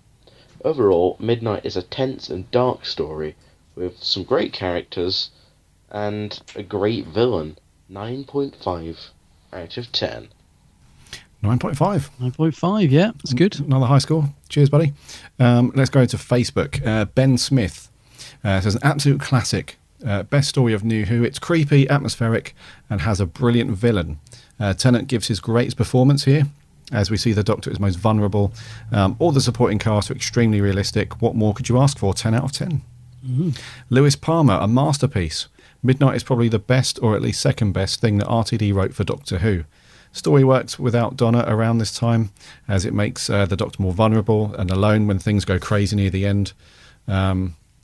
Overall, Midnight is a tense and dark story, with some great characters, and a great villain. 9.5 out of 10. 9.5. 9.5, yeah, that's good. Another high score. Cheers, buddy. Let's go to Facebook. Ben Smith says, an absolute classic. Best story of New Who. It's creepy, atmospheric, and has a brilliant villain. Tennant gives his greatest performance here, as we see the Doctor is most vulnerable. All the supporting cast are extremely realistic. What more could you ask for? 10 out of 10. Lewis Palmer, a masterpiece. Midnight is probably the best, or at least second best, thing that RTD wrote for Doctor Who. Story works without Donna around this time, as it makes the Doctor more vulnerable and alone when things go crazy near the end.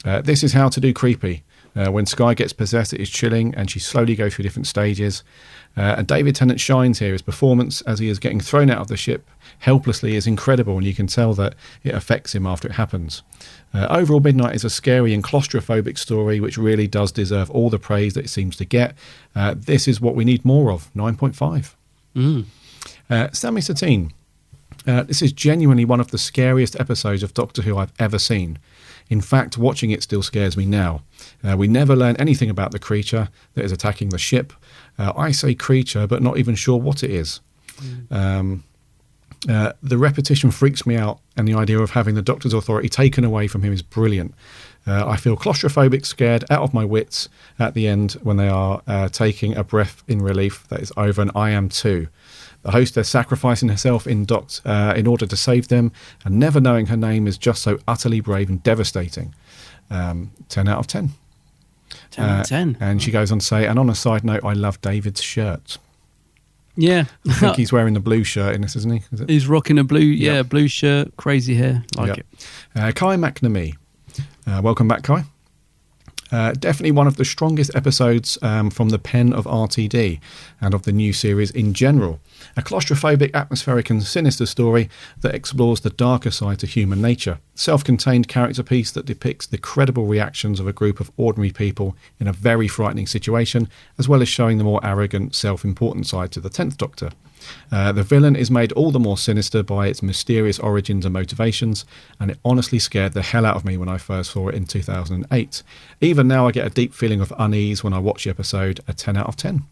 This is how to do creepy. When Sky gets possessed, it is chilling, and she slowly goes through different stages. And David Tennant shines here. His performance as he is getting thrown out of the ship helplessly is incredible, and you can tell that it affects him after it happens. Overall, Midnight is a scary and claustrophobic story which really does deserve all the praise that it seems to get. This is what we need more of. 9.5. Sammy Satine. This is genuinely one of the scariest episodes of Doctor Who I've ever seen. In fact, watching it still scares me now. We never learn anything about the creature that is attacking the ship. I say creature, but not even sure what it is. The repetition freaks me out, and the idea of having the Doctor's authority taken away from him is brilliant. I feel claustrophobic, scared, out of my wits at the end when they are taking a breath in relief that is over, and I am too. The hostess sacrificing herself in order to save them, and never knowing her name is just so utterly brave and devastating. 10 out of 10. 10 out of 10. And she goes on to say, and on a side note, I love David's shirt. Yeah. I think he's wearing the blue shirt in this, isn't he? Is it? He's rocking a blue, blue shirt, crazy hair. Like it. Kai McNamee. Welcome back, Kai. Definitely one of the strongest episodes from the pen of RTD and of the new series in general. A claustrophobic, atmospheric and sinister story that explores the darker side to human nature. Self-contained character piece that depicts the credible reactions of a group of ordinary people in a very frightening situation, as well as showing the more arrogant, self-important side to the 10th Doctor. The villain is made all the more sinister by its mysterious origins and motivations, and it honestly scared the hell out of me when I first saw it in 2008. Even now I get a deep feeling of unease when I watch the episode. A 10 out of 10.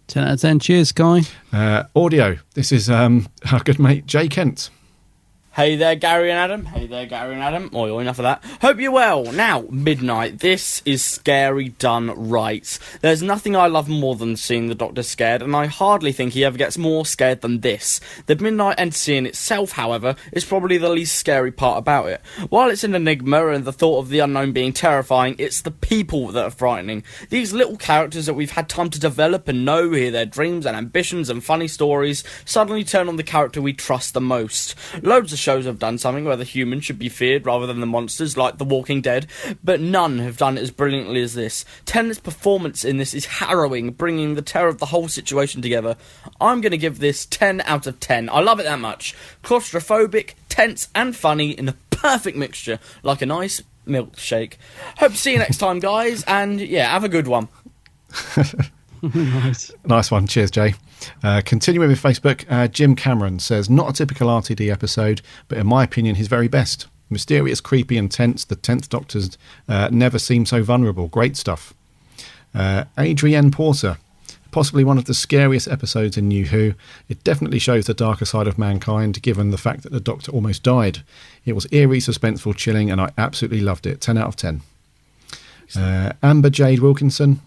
10 out of 10. Cheers, Guy. Audio. This is our good mate Jay Kent. Hey there, Gary and Adam. Hey there, Gary and Adam. Oh, enough of that. Hope you're well. Now, midnight. This is scary done right. There's nothing I love more than seeing the Doctor scared, and I hardly think he ever gets more scared than this. The midnight entity in itself, however, is probably the least scary part about it. While it's an enigma and the thought of the unknown being terrifying, it's the people that are frightening. These little characters that we've had time to develop and know, hear their dreams and ambitions and funny stories, suddenly turn on the character we trust the most. Loads of shows have done something where the humans should be feared rather than the monsters, like The Walking Dead, but none have done it as brilliantly as this. Tennant's performance in this is harrowing, bringing the terror of the whole situation together. I'm going to give this 10 out of 10. I love it that much. Claustrophobic, tense and funny in a perfect mixture, like a nice milkshake. Hope to see you next time, guys, and yeah, have a good one. Nice one. Cheers, Jay. Continuing with Facebook, Jim Cameron says, not a typical RTD episode, but in my opinion, his very best. Mysterious, creepy and tense. The 10th Doctor's never seemed so vulnerable. Great stuff. Adrienne Porter, possibly one of the scariest episodes in New Who. It definitely shows the darker side of mankind, given the fact that the Doctor almost died. It was eerie, suspenseful, chilling, and I absolutely loved it. 10 out of 10. Amber Jade Wilkinson,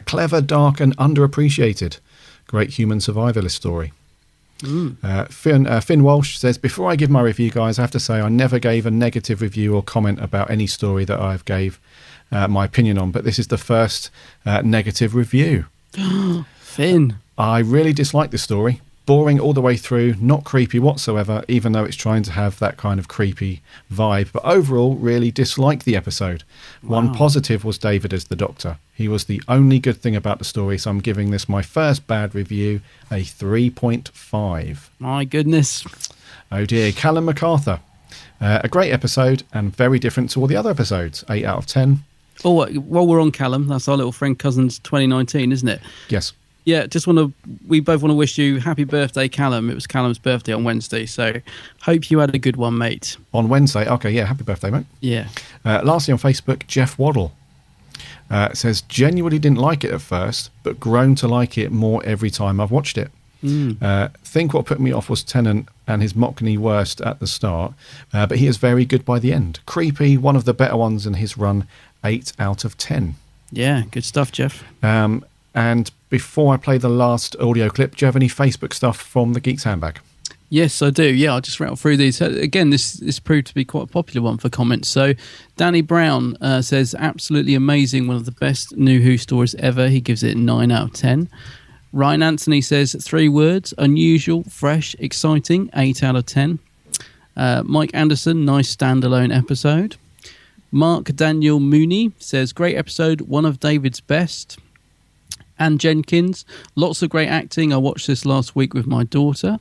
clever, dark and underappreciated. Great human survivalist story. Finn Walsh says, before I give my review, guys, I have to say I never gave a negative review or comment about any story that I've gave my opinion on, but this is the first negative review. Finn. I really dislike this story. Boring all the way through, not creepy whatsoever, even though it's trying to have that kind of creepy vibe. But overall, really dislike the episode. Wow. One positive was David as the Doctor. He was the only good thing about the story, so I'm giving this my first bad review, a 3.5. My goodness. Oh dear. Callum MacArthur. A great episode and very different to all the other episodes. 8 out of 10. Oh, while we're on Callum, that's our little friend cousin's 2019, isn't it? Yes. Yeah, we both want to wish you happy birthday, Callum. It was Callum's birthday on Wednesday, so hope you had a good one, mate. On Wednesday? Okay, yeah, happy birthday, mate. Yeah. Lastly on Facebook, Jeff Waddle says, genuinely didn't like it at first, but grown to like it more every time I've watched it. Think what put me off was Tennant and his Mockney worst at the start, but he is very good by the end. Creepy, one of the better ones in his run, 8 out of 10. Yeah, good stuff, Jeff. And before I play the last audio clip, do you have any Facebook stuff from the Geeks Handbag? Yes, I do. Yeah, I'll just rattle through these. Again, this proved to be quite a popular one for comments. So Danny Brown says, absolutely amazing, one of the best New Who stories ever. He gives it 9 out of 10. Ryan Anthony says, 3 words, unusual, fresh, exciting, 8 out of 10. Mike Anderson, nice standalone episode. Mark Daniel Mooney says, great episode, one of David's best. Anne Jenkins, lots of great acting. I watched this last week with my daughter.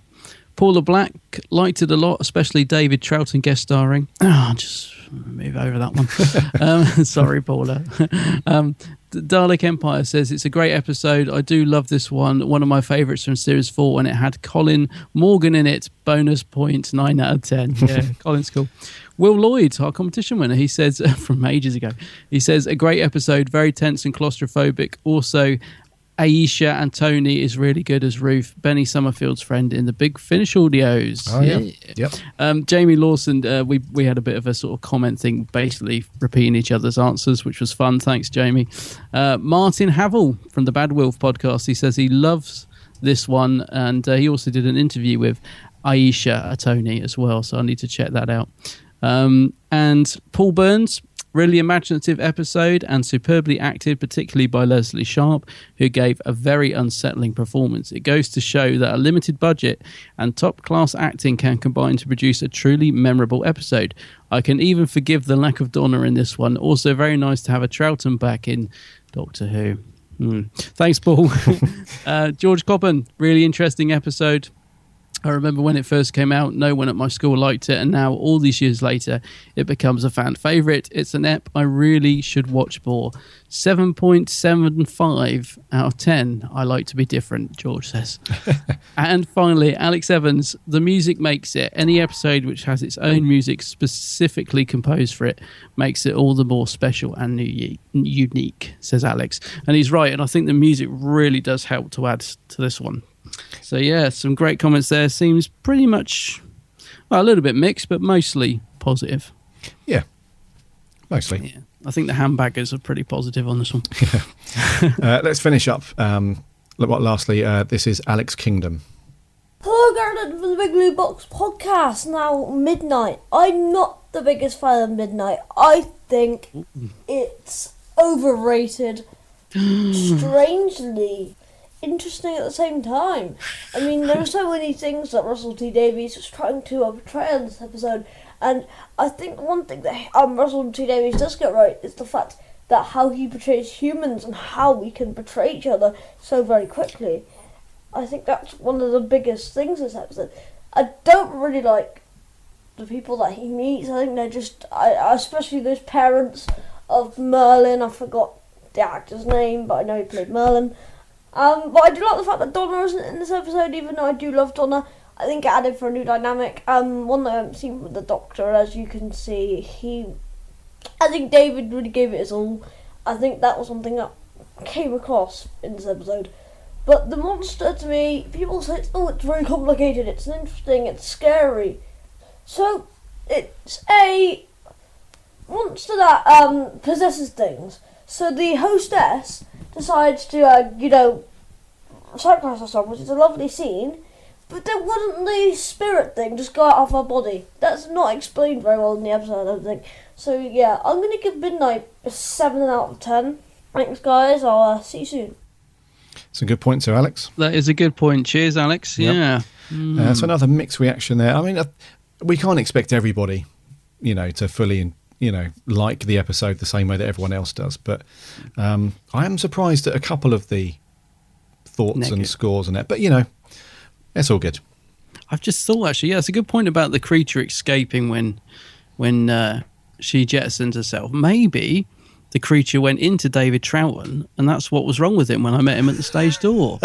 Paula Black, liked it a lot, especially David Troughton guest starring. Just move over that one. Sorry, Paula. Dalek Empire says, it's a great episode. I do love this one. One of my favourites from Series 4, and it had Colin Morgan in it. Bonus point, 9 out of 10. Yeah, Colin's cool. Will Lloyd, our competition winner, he says, from ages ago, he says, a great episode, very tense and claustrophobic. Also, Aisha and Tony is really good as Ruth, Benny Summerfield's friend in the Big Finish audios. Oh, yeah. Yep. Jamie Lawson, we had a bit of a sort of comment thing, basically repeating each other's answers, which was fun. Thanks, Jamie. Martin Havel from the Bad Wolf podcast, he says he loves this one, and he also did an interview with Aisha Tony as well, so I need to check that out. And Paul Burns, really imaginative episode and superbly acted, particularly by Leslie Sharp, who gave a very unsettling performance. It goes to show that a limited budget and top-class acting can combine to produce a truly memorable episode. I can even forgive the lack of Donna in this one. Also very nice to have a Troughton back in Doctor Who. Thanks, Paul. George Coppen, really interesting episode. I remember when it first came out, no one at my school liked it, and now, all these years later, it becomes a fan favourite. It's an ep I really should watch more. 7.75 out of 10. I like to be different, George says. And finally, Alex Evans, the music makes it. Any episode which has its own music specifically composed for it makes it all the more special and unique, says Alex. And he's right, and I think the music really does help to add to this one. So yeah, some great comments there. Seems pretty much, well, a little bit mixed, but mostly positive. Yeah, mostly. Yeah. I think the handbaggers are pretty positive on this one. Let's finish up. Lastly, this is Alex Kingdom. Hello, Garrett from the Big Blue Box podcast. Now, Midnight. I'm not the biggest fan of Midnight. I think it's overrated. Strangely interesting at the same time. I mean, there are so many things that Russell T Davies was trying to portray on this episode, and I think one thing that Russell T Davies does get right is the fact that how he portrays humans and how we can betray each other so very quickly. I think that's one of the biggest things this episode. I don't really like the people that he meets. I think they're just, especially those parents of Merlin. I forgot the actor's name, but I know he played Merlin. But I do like the fact that Donna isn't in this episode, even though I do love Donna. I think it added for a new dynamic. One that I haven't seen with the Doctor, as you can see. I think David really gave it his all. I think that was something that came across in this episode. But the monster, to me, people say, it's very complicated, it's interesting, it's scary. So, it's a monster that possesses things. So the hostess decides to, sacrifice herself, which is a lovely scene, but then wouldn't the spirit thing just go out of her body? That's not explained very well in the episode, I don't think. So yeah, I'm going to give Midnight a 7 out of 10. Thanks, guys. I'll see you soon. It's a good point, Sir Alex. That is a good point. Cheers, Alex. Yep. Yeah. So another mixed reaction there. I mean, we can't expect everybody, to fully, like the episode the same way that everyone else does. But I am surprised at a couple of the thoughts and scores and that. But, it's all good. I've just thought, actually, it's a good point about the creature escaping when she jettisons herself. Maybe the creature went into David Troughton, and that's what was wrong with him when I met him at the stage door.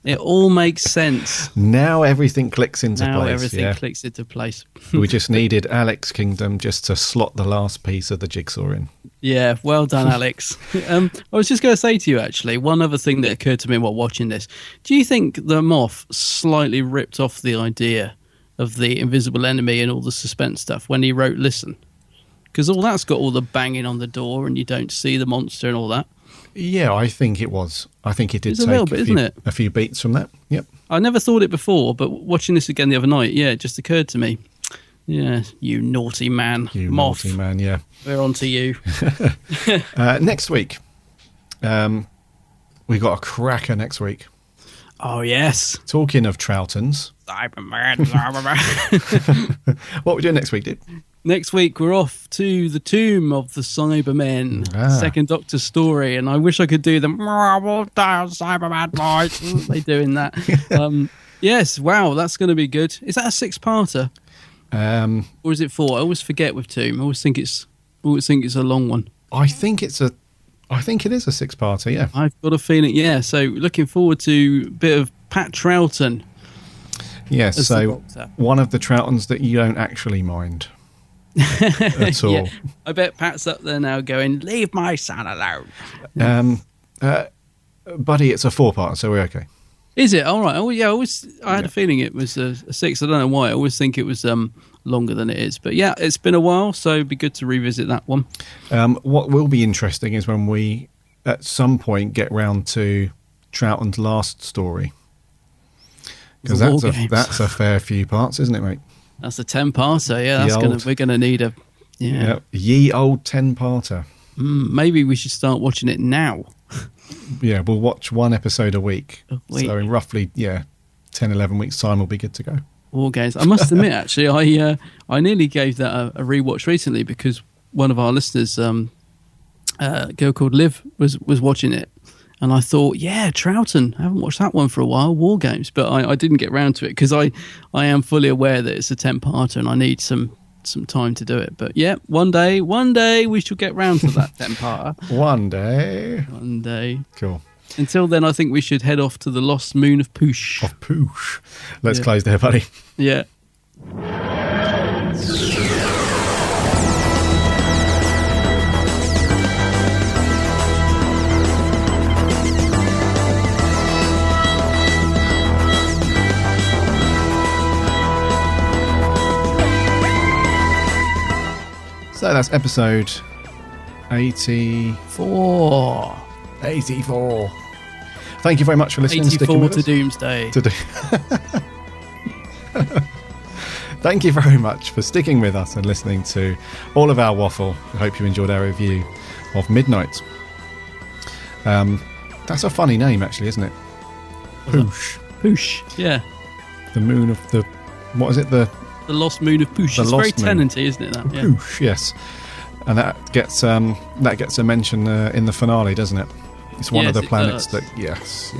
It all makes sense. Now everything clicks into place. Now everything clicks into place. We just needed Alex Kingdom just to slot the last piece of the jigsaw in. Yeah, well done, Alex. I was just going to say to you, actually, one other thing that occurred to me while watching this. Do you think the Moff slightly ripped off the idea of the invisible enemy and all the suspense stuff when he wrote Listen? Because all that's got all the banging on the door and you don't see the monster and all that. Yeah, I think it was. I think it did take a little bit, isn't it? A few beats from that. Yep. I never thought it before, but watching this again the other night, it just occurred to me. Yeah, you naughty man. You Moff. naughty man, yeah. We're on to you. Next week, we got a cracker next week. Oh, yes. Talking of Troughtons. What are we doing next week, dude? Next week, we're off to the tomb of the Cybermen, second Doctor story, and I wish I could do the Cyberman voice. They doing that. Yes, wow, that's going to be good. Is that a 6-parter? Or is it 4? I always forget with Tomb. I always think it's a long one. I think it is a 6-parter, yeah. I've got a feeling, yeah. So looking forward to a bit of Pat Troughton. Yes, so one of the Troughtons that you don't actually mind. At all. Yeah. I bet Pat's up there now going, leave my son alone. Buddy, it's a 4-part, so we're okay. Is it? All right. Oh, yeah. I had a feeling it was a 6. I don't know why. I always think it was longer than it is. But yeah, it's been a while, so it'd be good to revisit that one. What will be interesting is when we, at some point, get round to Troughton's last story. Because that's a fair few parts, isn't it, mate? That's a 10-parter. Yeah, we're gonna need a ye old 10-parter. Maybe we should start watching it now. Yeah, we'll watch one episode a week. So in roughly 10, 11 weeks' time, we'll be good to go. War Games. I must admit, actually, I nearly gave that a rewatch recently because one of our listeners, a girl called Liv, was watching it. And I thought, Troughton. I haven't watched that one for a while, War Games. But I didn't get round to it because I am fully aware that it's a 10-parter and I need some time to do it. But yeah, one day we shall get round to that 10-parter. One day. Cool. Until then, I think we should head off to the lost moon of Poosh. Let's close there, buddy. Yeah. So that's episode 84. 84. Thank you very much for listening. 84 to Doomsday. Thank you very much for sticking with us and listening to all of our waffle. I hope you enjoyed our review of Midnight. That's a funny name, actually, isn't it? Poosh, yeah. The moon of the... What is it? The lost moon of Poosh. It's very tenanty, isn't it? That? Yeah. Poosh, yes. And that gets a mention in the finale, doesn't it? It's one of the planets that... Yes.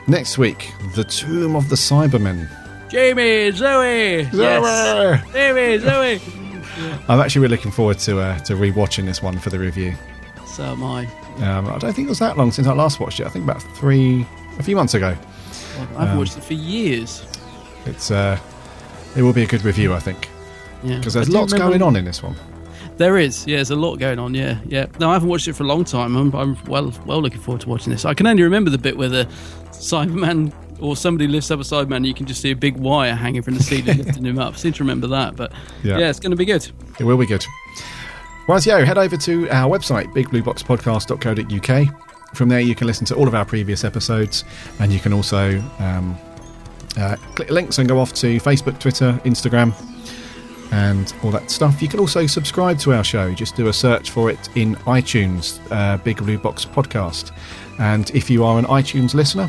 Next week, the Tomb of the Cybermen. Jamie, Zoe! Yes. Jamie, Zoe! I'm actually really looking forward to rewatching this one for the review. So am I. I don't think it was that long since I last watched it. I think about a few months ago. I've watched it for years. It will be a good review, I think. Yeah. Because there's lots going on in this one. There is. Yeah, there's a lot going on. Yeah. No, I haven't watched it for a long time. I'm well looking forward to watching this. I can only remember the bit where the Cyberman or somebody lifts up a Cyberman and you can just see a big wire hanging from the ceiling lifting him up. I seem to remember that. But yeah, it's going to be good. It will be good. Rightio, head over to our website, bigblueboxpodcast.co.uk. From there, you can listen to all of our previous episodes, and you can also click links and go off to Facebook, Twitter, Instagram, and all that stuff. You can also subscribe to our show. Just do a search for it in iTunes, Big Blue Box Podcast. And if you are an iTunes listener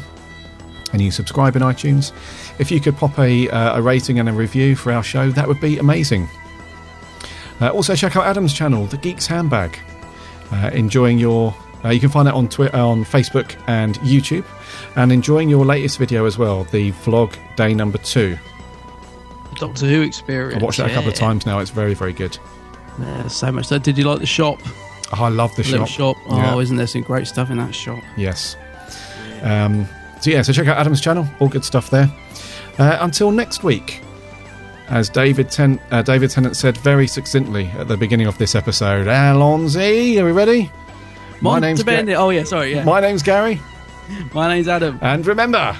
and you subscribe in iTunes, if you could pop a rating and a review for our show, that would be amazing. Also, check out Adam's channel, The Geek's Handbag. Enjoying your... you can find that on Twitter, on Facebook and YouTube. And enjoying your latest video as well, the vlog day number 2. Doctor Who experience. I watched that a couple of times now. It's very, very good. Yeah, so much. So, did you like the shop? Oh, I love the shop. Oh, isn't there some great stuff in that shop? Yes. So check out Adam's channel. All good stuff there. Until next week, as David Tennant said very succinctly at the beginning of this episode, Alonzi, are we ready? My name's Gary. Oh, yeah, sorry, yeah. My name's Gary. My name's Adam. And remember...